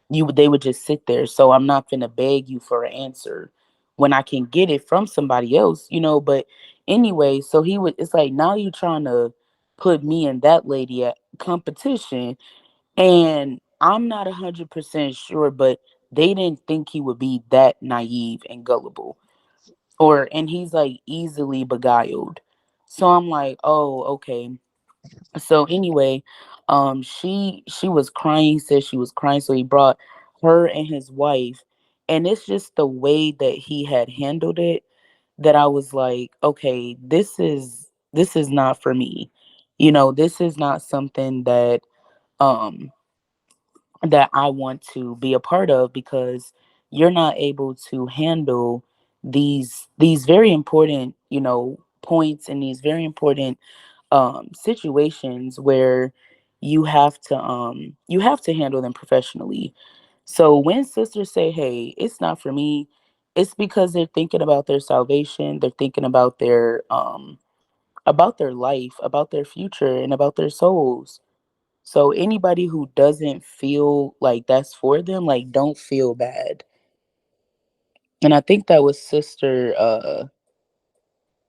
They would just sit there. So I'm not gonna beg you for an answer when I can get it from somebody else. But anyway, so he would. It's like, now you trying to put me and that lady at competition, and I'm not 100% sure, but they didn't think he would be that naive and gullible. And he's like easily beguiled. So I'm like, oh, okay. So anyway, she was crying, said she was crying. So he brought her and his wife, and it's just the way that he had handled it that I was like, okay, this is not for me. This is not something um that I want to be a part of, because you're not able to handle these very important, points, and these very important situations where you have to handle them professionally. So when sisters say, hey, it's not for me, it's because they're thinking about their salvation, they're thinking about their life, about their future, and about their souls. So anybody who doesn't feel like that's for them, like, don't feel bad. And I think that was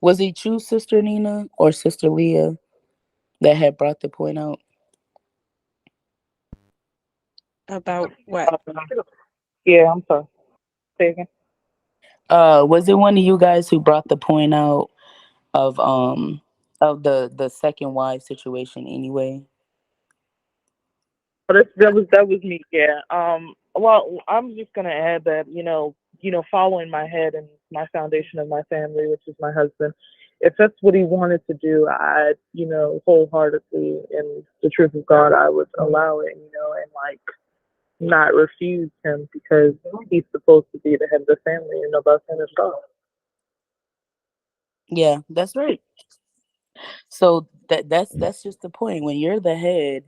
was it you, Sister Nina, or Sister Leah, that had brought the point out? About what? Yeah, I'm sorry. Say again. Was it one of you guys who brought the point out of the second wife situation anyway? But that was me. Yeah. Well, I'm just gonna add that following my head and my foundation of my family, which is my husband. If that's what he wanted to do, I wholeheartedly, in the truth of God, I would allow it. And like not refuse him, because he's supposed to be the head of the family, and above him is God. Yeah, that's right. So that's just the point. When you're the head,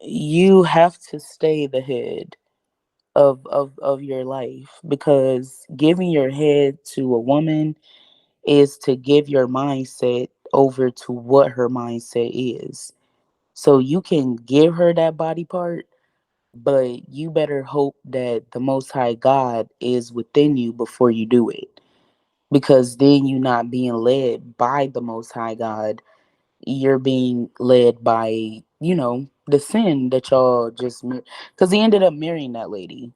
you have to stay the head of your life, because giving your head to a woman is to give your mindset over to what her mindset is. So you can give her that body part, but you better hope that the Most High God is within you before you do it, because then you're not being led by the Most High God. You're being led by, the sin that y'all just, because he ended up marrying that lady.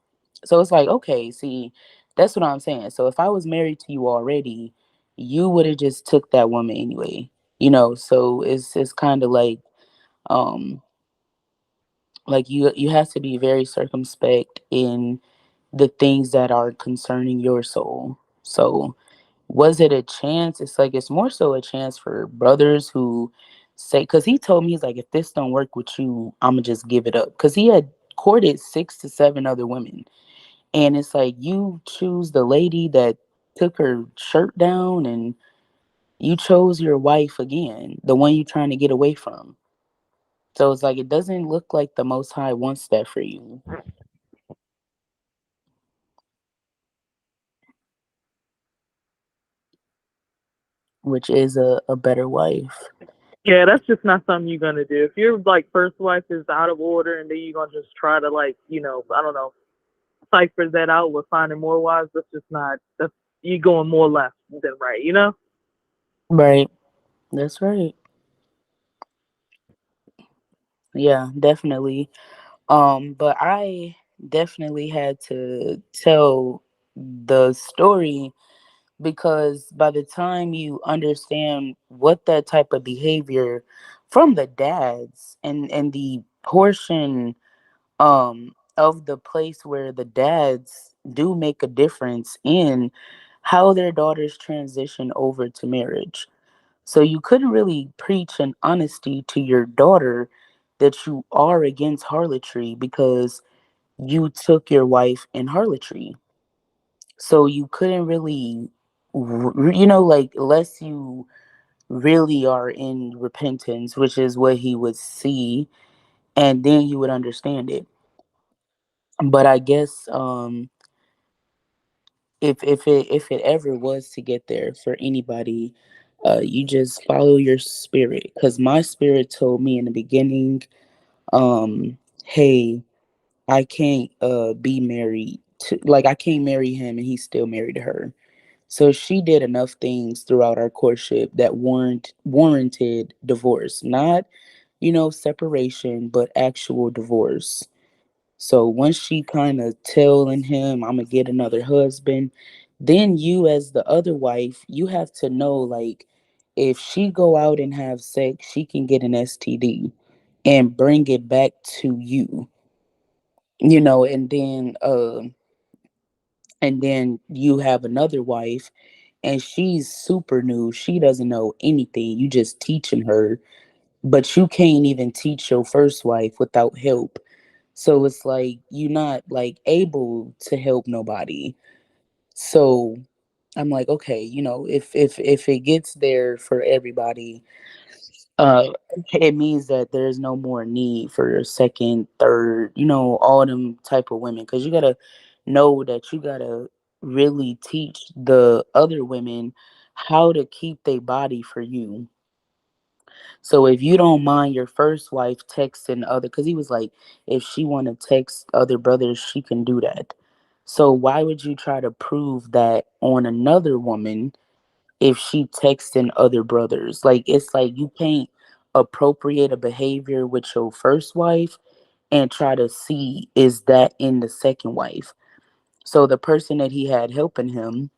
So it's like, okay, see, that's what I'm saying. So if I was married to you already, you would have just took that woman anyway. So it's kind of um like you have to be very circumspect in the things that are concerning your soul. So was it a chance? It's like, it's more so a chance for brothers who say, because he told me, he's like, if this don't work with you, I'm gonna just give it up, because he had courted 6 to 7 other women. And it's like, you choose the lady that took her shirt down, and you chose your wife again, the one you're trying to get away from. So it's like, it doesn't look like the Most High wants that for you, which is a better wife. Yeah, that's just not something you're gonna do. If your like first wife is out of order, and then you're gonna just try to, like, I don't know, cipher that out with finding more wives. That's just not. That's you going more left than right. You know. Right. That's right. Yeah, definitely. But I definitely had to tell the story because by the time you understand what that type of behavior from the dads and the portion of the place where the dads do make a difference in how their daughters transition over to marriage. So you couldn't really preach an honesty to your daughter that you are against harlotry because you took your wife in harlotry. So you couldn't really, like, unless you really are in repentance, which is what he would see, and then you would understand it. But I guess if it ever was to get there for anybody, you just follow your spirit. Because my spirit told me in the beginning, hey, I can't be married to, like, I can't marry him and he's still married to her. So she did enough things throughout our courtship that warranted divorce, not, separation, but actual divorce. So once she kind of telling him, I'm gonna get another husband, then you as the other wife, you have to know, like, if she go out and have sex, she can get an STD and bring it back to you, and then you have another wife and she's super new. She doesn't know anything. You just teaching her, but you can't even teach your first wife without help. So it's like you're not like able to help nobody. So I'm like, okay, if it gets there for everybody, uh it means that there's no more need for a second, third, all them type of women, because you gotta know that you gotta really teach the other women how to keep their body for you. So if you don't mind your first wife texting other, because he was like, if she want to text other brothers, she can do that. So why would you try to prove that on another woman if she texting other brothers? Like, it's like you can't appropriate a behavior with your first wife and try to see is that in the second wife. So the person that he had helping him,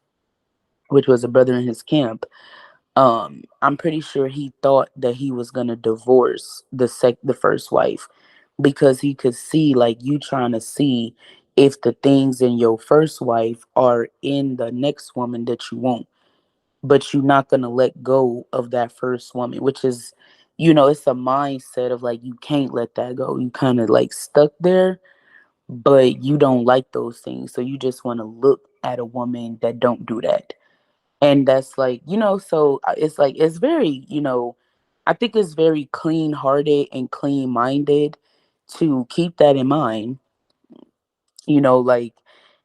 which was a brother in his camp, I'm pretty sure he thought that he was gonna divorce the first wife because he could see, like, you trying to see if the things in your first wife are in the next woman that you want, but you're not gonna let go of that first woman, which is, it's a mindset of like you can't let that go. You kind of like stuck there, but you don't like those things, so you just want to look at a woman that don't do that. And that's like, so it's like, it's very, I think it's very clean hearted and clean minded to keep that in mind. Like,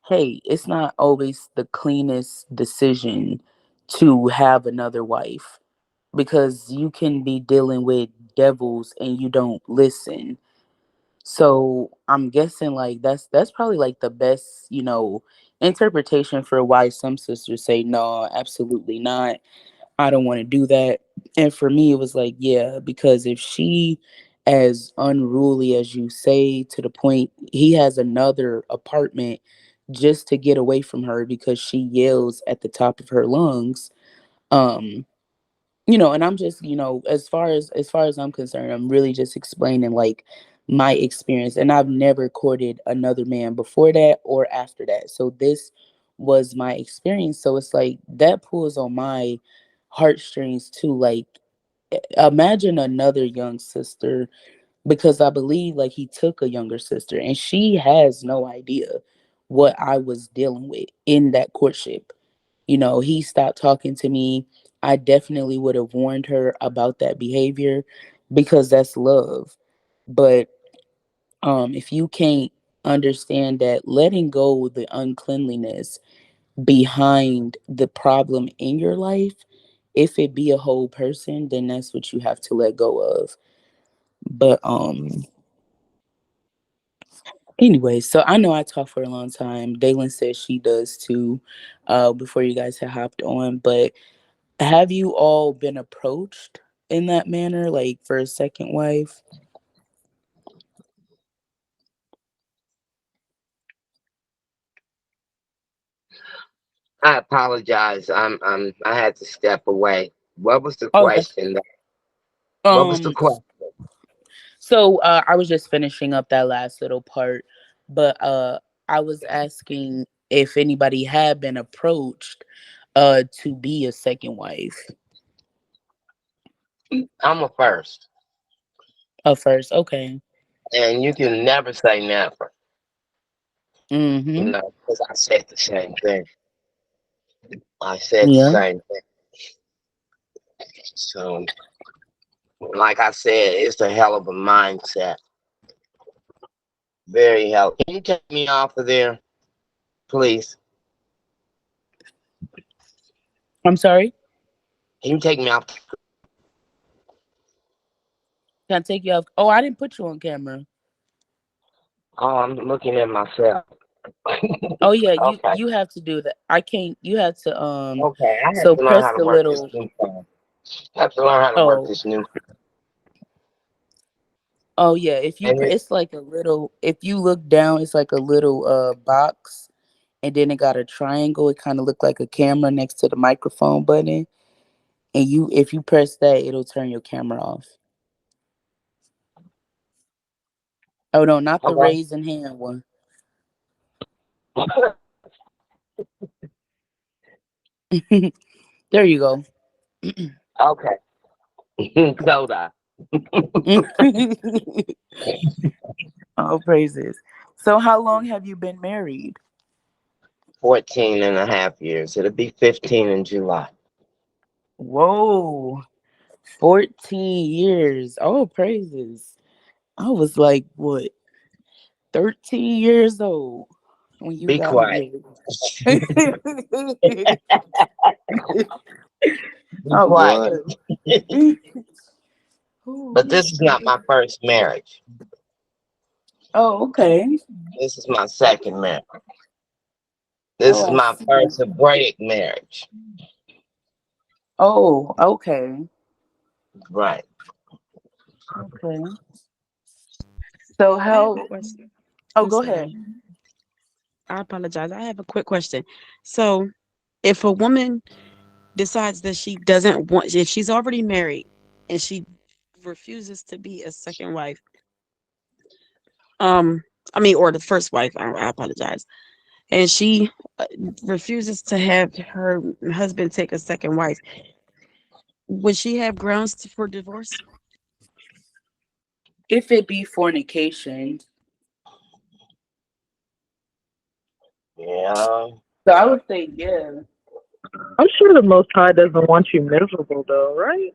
hey, it's not always the cleanest decision to have another wife because you can be dealing with devils and you don't listen. So I'm guessing like that's probably like the best, interpretation for why some sisters say no, absolutely not. I don't want to do that. And for me, it was like, yeah, because if she as unruly as you say, to the point he has another apartment just to get away from her because she yells at the top of her lungs. um and I'm just, as far as I'm concerned, I'm really just explaining like my experience, and I've never courted another man before that or after that, so this was my experience. So it's like that pulls on my heartstrings too. Like, imagine another young sister, because I believe like he took a younger sister and she has no idea what I was dealing with in that courtship. He stopped talking to me. I definitely would have warned her about that behavior because that's love. But if you can't understand that letting go of the uncleanliness behind the problem in your life, if it be a whole person, then that's what you have to let go of. But Anyway, so I know I talked for a long time. Dalen says she does too, before you guys had hopped on. But have you all been approached in that manner, like for a second wife? I apologize. I had to step away. What was the Oh, that's question? What was the um. question? So I was just finishing up that last little part, but I was asking if anybody had been approached to be a second wife. I'm a first, First, okay. and you can never say never. Mm-hmm. Because I said the same thing. I said the Yeah. same thing. So, like I said, it's a hell of a mindset. Very hell. Can you take me off of there, please? I'm sorry. Can you take me off? Can I take you off? Oh, I didn't put you on camera. Oh, I'm looking at myself. Oh yeah, you Okay. you have to do that. I can't. You have to Okay. I have So to learn press how to the work this little. new phone. I have to learn how to work Oh this new. oh yeah. If you And it, it's like a little. If you look down, it's like a little box, and then it got a triangle. It kind of looked like a camera next to the microphone button. And if you press that, it'll turn your camera off. Oh no, not the okay. raising hand one. There you go. Okay. Soda. All praises. So how long have you been married? 14 and a half years. It'll be 15 in July. Whoa, 14 years. Oh, praises. I was like, what, 13 years old when you Be got quiet. married. Be I quiet. was. But Oh, this is not my first marriage. okay. This is my second marriage. This Oh, is I my see. first Hebraic marriage. Oh, okay. Right. Okay. So I have a how? question. Oh, I'm go ahead. sorry. I apologize. I have a quick question. So, if a woman decides that she doesn't want, if she's already married and she refuses to be a second wife, um, I mean, or the first wife, I apologize, and she refuses to have her husband take a second wife, would she have grounds for divorce? If it be fornication, Yeah. so I would say yeah. I'm sure the Most High doesn't want you miserable, though, right?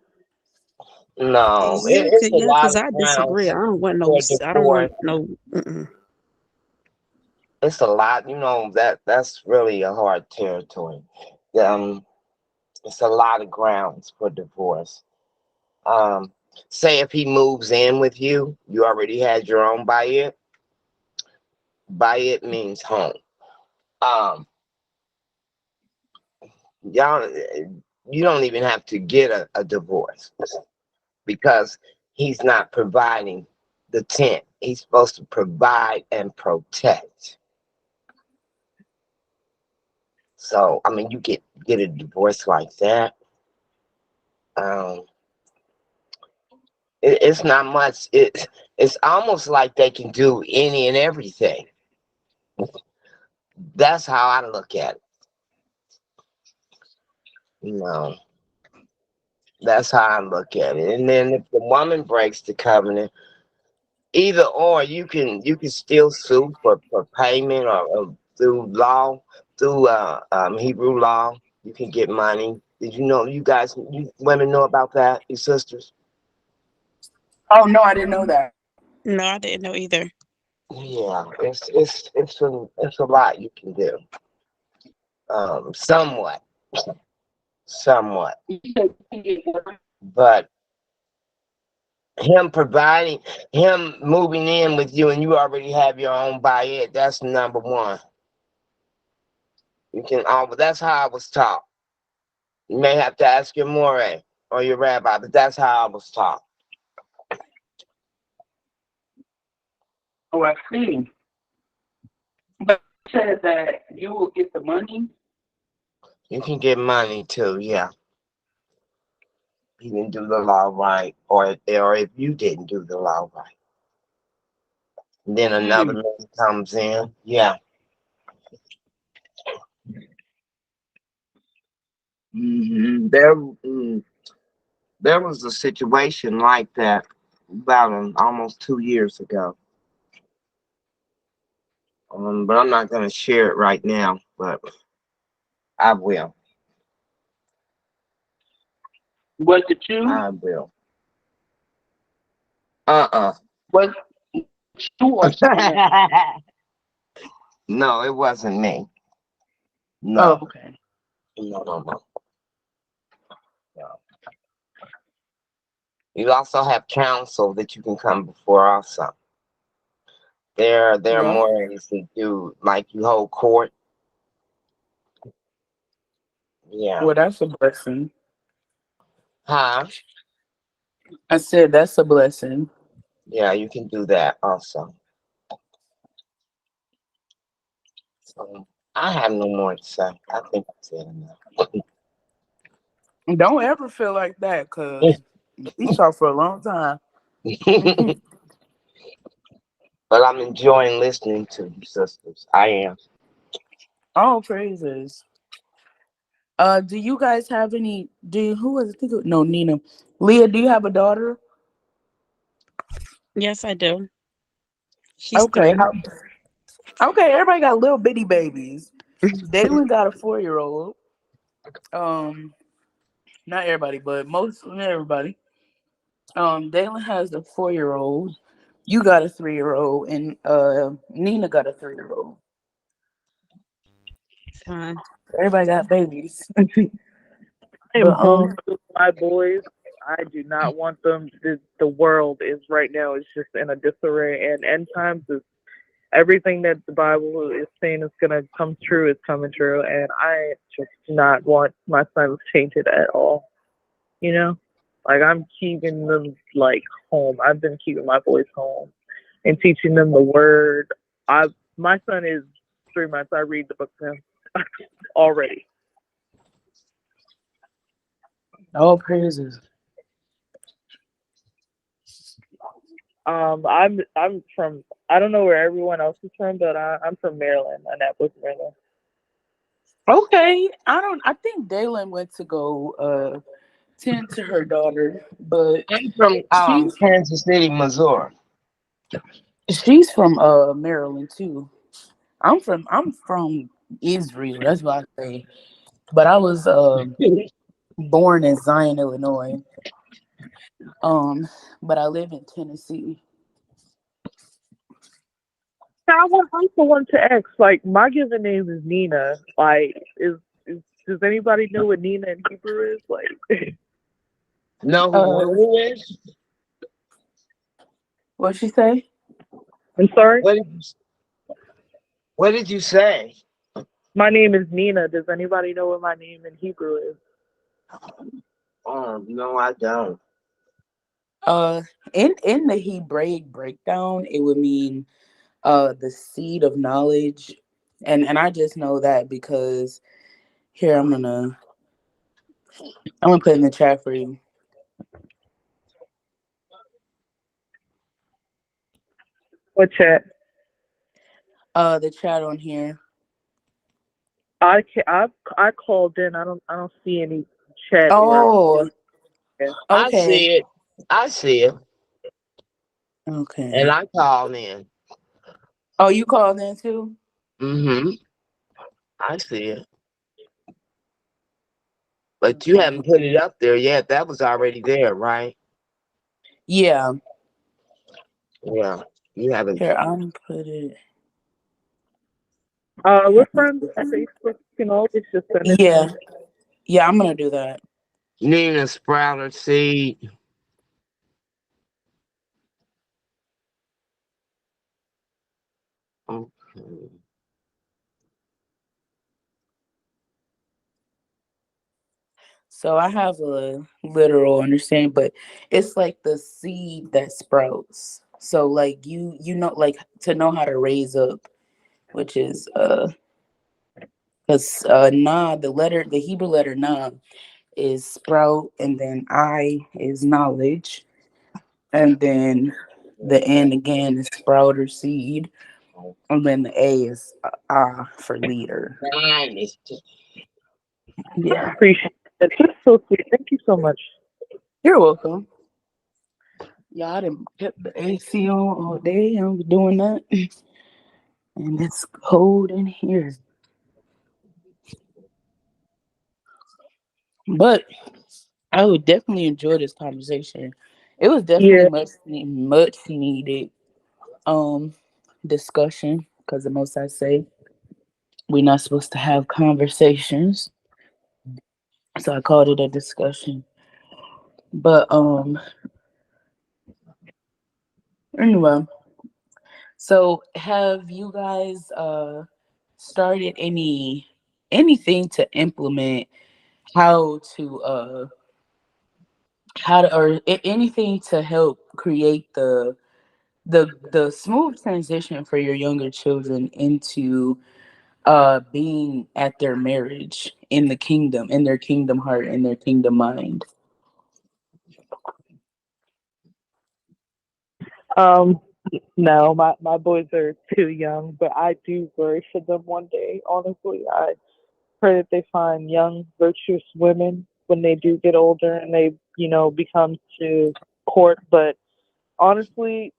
No. It's a Yeah, lot because of I disagree. grounds I don't want no. for I don't divorce. want no. Mm-mm. It's a lot. That's really a hard territory. Um, it's a lot of grounds for divorce. Um, say if he moves in with you, you already had your own buy it. Buy it means home. Um, y'all, you don't even have to get a divorce because he's not providing the tent. He's supposed to provide and protect. So, I mean, you get a divorce like that. Um, it's not much. It's almost like they can do any and everything. That's how I look at it. You know, that's how I look at it. And then if the woman breaks the covenant, either or, you can still sue for payment or through law, through Hebrew law. You can get money. Did you know? You women know about that? You sisters? Oh no, I didn't know that. No, I didn't know either. Yeah, it's a lot you can do. Somewhat, somewhat, but Him providing, him moving in with you, and you already have your own bayet. That's number one. You can. That's how I was taught. You may have to ask your more or your rabbi, but that's how I was taught. Oh, I see. But you said that you will get the money. You can get money too, yeah. You didn't do the law right, or if you didn't do the law right, and then another Mm. man comes in, yeah. There, there was a situation like that about almost 2 years ago. But I'm not going to share it right now, but I will. Was it you? I will. Uh-uh. Was you or someone else? No, it wasn't me. Oh, No, okay. no. You also have counsel that you can come before also. There are Well, more ways to do, like you hold court. Yeah. well, that's a blessing. Huh? I said that's a blessing. Yeah, you can do that also. So I have no more to say. I think I said Don't ever feel like that, cause we talked for a long time. enough. But I'm enjoying listening to you, sisters. I am. All praises. Do you guys have any? Who was it? No, Nina. Leah, do you have a daughter? Yes, I do. She's Okay. 3. Okay, everybody got little bitty babies. Dalen got a 4-year-old. Not everybody, but not everybody. Dalen has a 4-year-old. You got a 3-year-old, and Nina got a 3-year-old. Fine. Everybody got babies. I But am homeschooling my boys. I do not want them. The world is right now is just in a disarray, and end times is everything that the Bible is saying is going to come true is coming true, and I just do not want my son to change it at all. You know, like I'm keeping them like home. I've been keeping my boys home and teaching them the word. I My son is 3 months. I read the book to him already. all praises. I'm from, I don't know where everyone else is from, but I'm from Maryland, Annapolis, Maryland. Okay, I think Dalen went to go tend to her daughter, but I'm from she's Kansas City, Missouri. she's from Maryland too. I'm from Israel. That's what I say. But I was born in Zion, Illinois. But I live in Tennessee. I'm the one to ask. Like, my given name is Nina. Like, does anybody know what Nina in Hebrew is? Like, No, Uh, who is? what she say? I'm sorry. What did you, what did you say? My name is Nina. Does anybody know what my name in Hebrew is? Oh, no, I don't. Uh, in the Hebraic breakdown, it would mean the seed of knowledge, and I just know that because here I'm gonna put in the chat for you. What chat? The chat on here. I called in. I don't see any chat or. Oh, I okay, see it. I see it. And okay. I called in. Oh, you called in too? Mm-hmm. I see it. But you Okay. haven't put it up there yet. That was already there, right? Yeah. Yeah. You haven't. Here, I'm put it. We're friends on Facebook. You can always just send it to Yeah, me. yeah. I'm gonna do that. Nina Sprouter seed. Okay. So I have a literal understanding, but it's like the seed that sprouts. So like you know like to know how to raise up, which is because nah, the Hebrew letter nah is sprout, and then I is knowledge, and then the N again is sprout or seed, and then the A is for leader. Nine is just Yeah, Appreciate it. That's so sweet. Thank you so much. you're welcome. Y'all done kept the AC on all day. I'm doing that, and it's cold in here. But I would definitely enjoy this conversation. It was definitely Yeah. much needed um discussion because the most I say we're not supposed to have conversations, so I called it a discussion. But anyway, so have you guys started anything to implement how to or anything to help create the smooth transition for your younger children into being at their marriage in the kingdom, in their kingdom heart, in their kingdom mind? Um, no, my boys are too young, but I do worry for them one day. Honestly, I pray that they find young, virtuous women when they do get older and they, become to court. But honestly,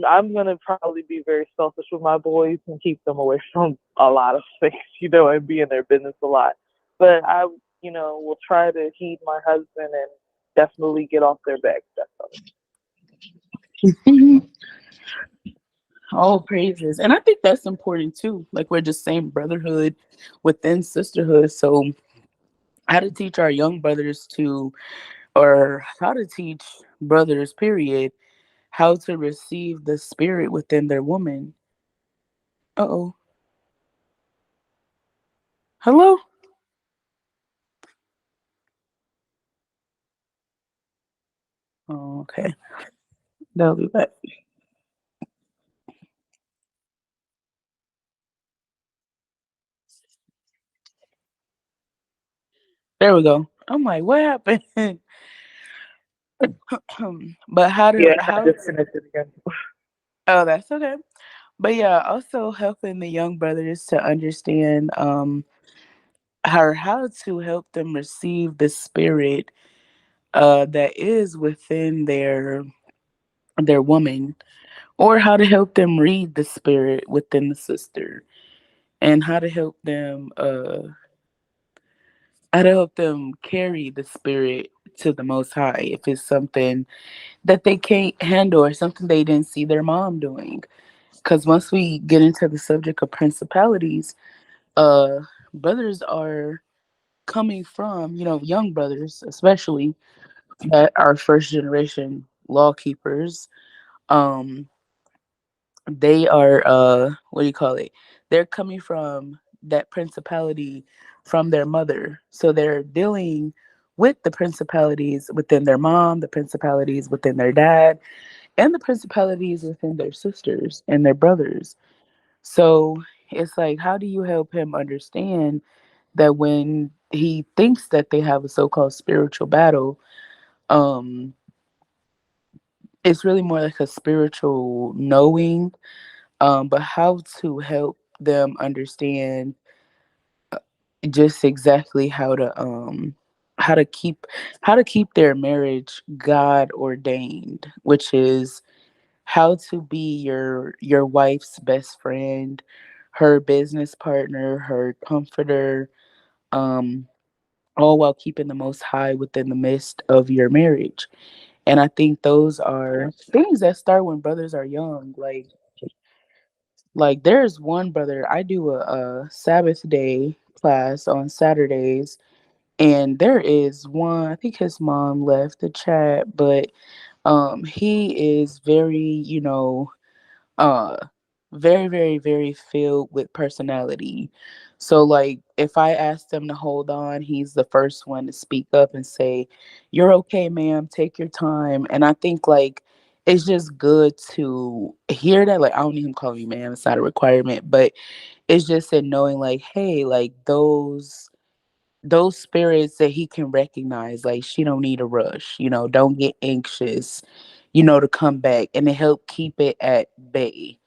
I'm gonna probably be very selfish with my boys and keep them away from a lot of things, and be in their business a lot. But I, will try to heed my husband and definitely get off their back. Definitely. All praises. And I think that's important too. Like we're just saying brotherhood within sisterhood. So how to teach our young brothers to or how to teach brothers, period, how to receive the spirit within their woman. Uh oh. Hello? Oh, okay. They'll be back. There we go. I'm like, what happened? But Yeah, I how disconnected again. oh that's okay. But yeah, also helping the young brothers to understand how to help them receive the spirit that is within their woman, or how to help them read the spirit within the sister, and how to help them carry the spirit to the most high if it's something that they can't handle or something they didn't see their mom doing. Because once we get into the subject of principalities, uh brothers are coming from, young brothers especially that are first generation law keepers. um they are what do you call it, they're coming from that principality from their mother, so they're dealing with the principalities within their mom, the principalities within their dad, and the principalities within their sisters and their brothers. So it's like, how do you help him understand that when he thinks that they have a so-called spiritual battle, um it's really more like a spiritual knowing, but how to help them understand just exactly how to keep how to keep their marriage God ordained, which is how to be your wife's best friend, her business partner, her comforter, um all while keeping the most high within the midst of your marriage. And I think those are things that start when brothers are young. Like there's one brother, I do a Sabbath day class on Saturdays, and there is one, I think his mom left the chat, but he is very, uh very, very, very filled with personality. So, like, if I ask him to hold on, he's the first one to speak up and say, "You're okay, ma'am. Take your time." And I think, like, it's just good to hear that. Like, I don't even call you ma'am, it's not a requirement, but it's just in knowing, like, hey, like, those spirits that he can recognize, like, she don't need a rush, don't get anxious, to come back, and it help keep it at bay.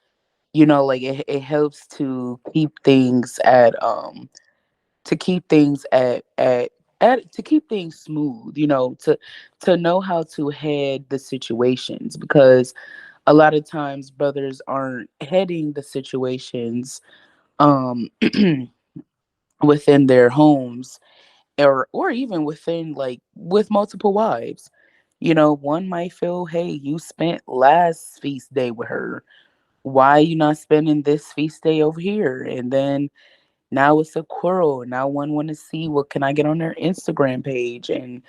Like, it helps to keep things to keep things smooth, to know how to head the situations, because a lot of times brothers aren't heading the situations um within their homes, or even within, like, with multiple wives. One might feel, hey, you spent last feast day with her, why you not spending this feast day over here? And then now it's a quarrel. Now one want to see what can I get on their Instagram page, and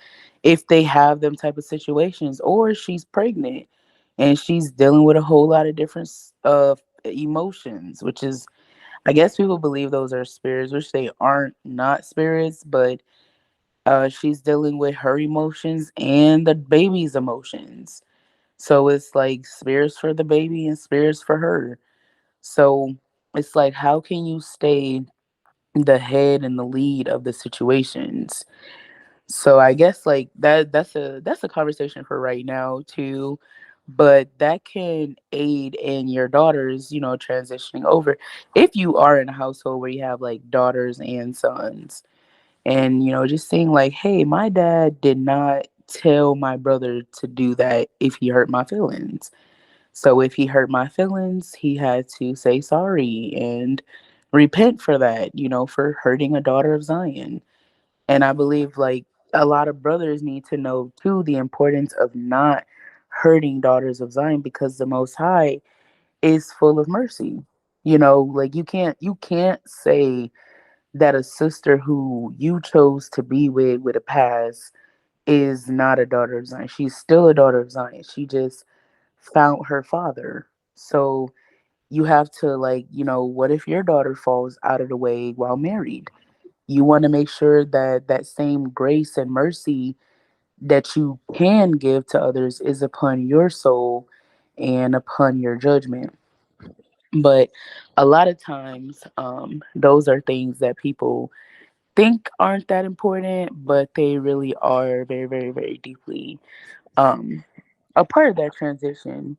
if they have them type of situations, or she's pregnant and she's dealing with a whole lot of different emotions, which is, I guess people believe those are spirits, which they aren't, not spirits, but she's dealing with her emotions and the baby's emotions. So it's like spirits for the baby and spirits for her. So it's like, how can you stay the head and the lead of the situations? So I guess, like, that's a conversation for right now too. But that can aid in your daughters, transitioning over, if you are in a household where you have, like, daughters and sons, and just saying, like, hey, my dad did not tell my brother to do that if he hurt my feelings. So if he hurt my feelings, he had to say sorry and repent for that, for hurting a daughter of Zion. And I believe, like, a lot of brothers need to know too the importance of not hurting daughters of Zion, because the Most High is full of mercy. Like, you can't say that a sister who you chose to be with a past is not a daughter of Zion. She's still a daughter of Zion. She just found her father. So you have to, like, what if your daughter falls out of the way while married? You want to make sure that that same grace and mercy that you can give to others is upon your soul and upon your judgment. But a lot of times, those are things that people think aren't that important, but they really are very, very, very deeply um, a part of that transition.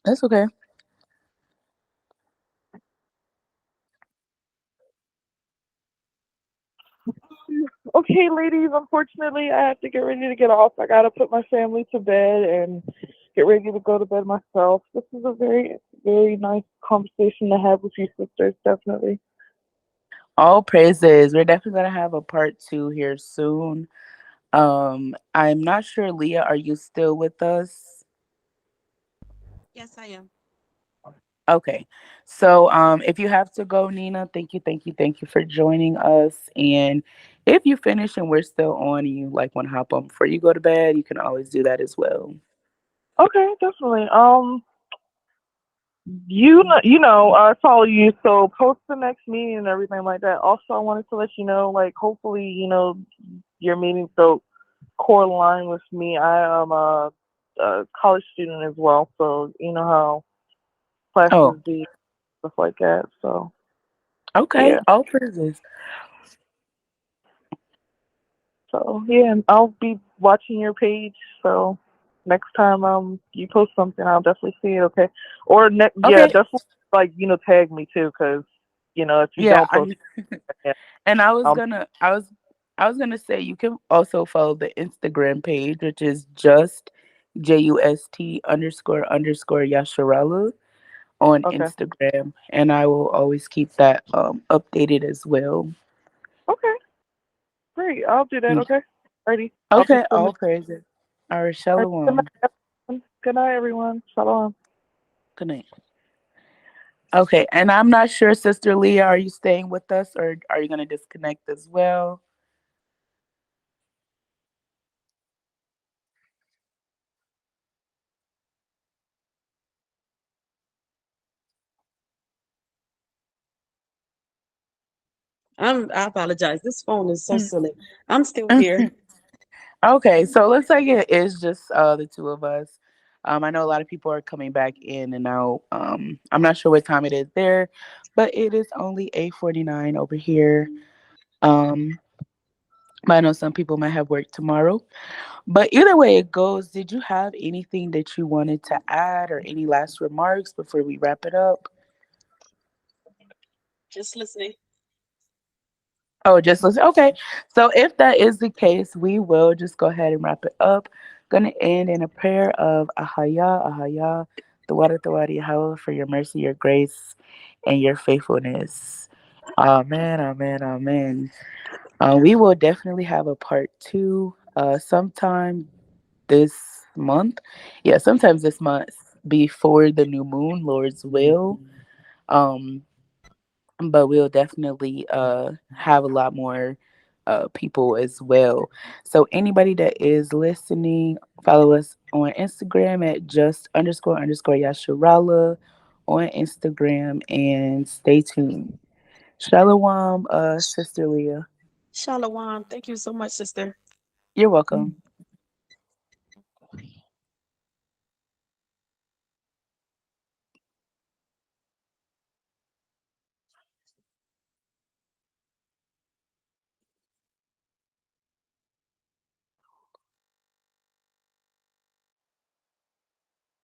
That's okay. Okay, ladies, unfortunately, I have to get ready to get off. I got to put my family to bed and get ready to go to bed myself. This is a very, very nice conversation to have with you sisters, definitely. All praises. We're definitely gonna have a part two here soon. I'm not sure, Leah, are you still with us? Yes, I am. Okay. So if you have to go, Nina, thank you, thank you, thank you for joining us. And if you finish and we're still on and you, like, want to hop on before you go to bed, you can always do that as well. Okay, definitely. I follow you, so post the next meeting and everything like that. Also, I wanted to let you know, like, hopefully, your meetings don't core with me. I am a college student as well, so you know how Oh, classes be, stuff like that. So okay. yeah, All praises. and I'll be watching your page. So next time you post something, I'll definitely see it. Okay, or yeah, Okay. definitely, like, tag me too, because if you Yeah, don't post, yeah, and I'll I was gonna say you can also follow the Instagram page, which is just just__underscore Yasharala on okay, Instagram, and I will always keep that updated as well. okay, great. I'll do that. Mm. Okay, righty. I'll be Okay, sending. all praises. All right, All right, good shalom. night, everyone. Good night, everyone. Shalom. Good night. Okay, and I'm not sure, Sister Leah, are you staying with us or are you gonna disconnect as well? I apologize. This phone is so silly. I'm still here. Okay, so it looks like it is just the two of us. I know a lot of people are coming back in and out. I'm not sure what time it is there, but it is only 8:49 over here. Um, but I know some people might have work tomorrow. But either way it goes, did you have anything that you wanted to add or any last remarks before we wrap it up? Just listening. Oh, just listen. Okay. So if that is the case, we will just go ahead and wrap it up. Gonna end in a prayer of Ahaya, Ahaya, Tawada, Yahweh, for your mercy, your grace, and your faithfulness. Amen, amen, amen. We will definitely have a part two sometime this month. Yeah, sometimes this month before the new moon, Lord's will. Um, but we'll definitely have a lot more people as well. So anybody that is listening, follow us on Instagram at just___ Yasharala on Instagram and stay tuned. Shalom, Sister Leah. Shalom. Thank you so much, sister. You're welcome.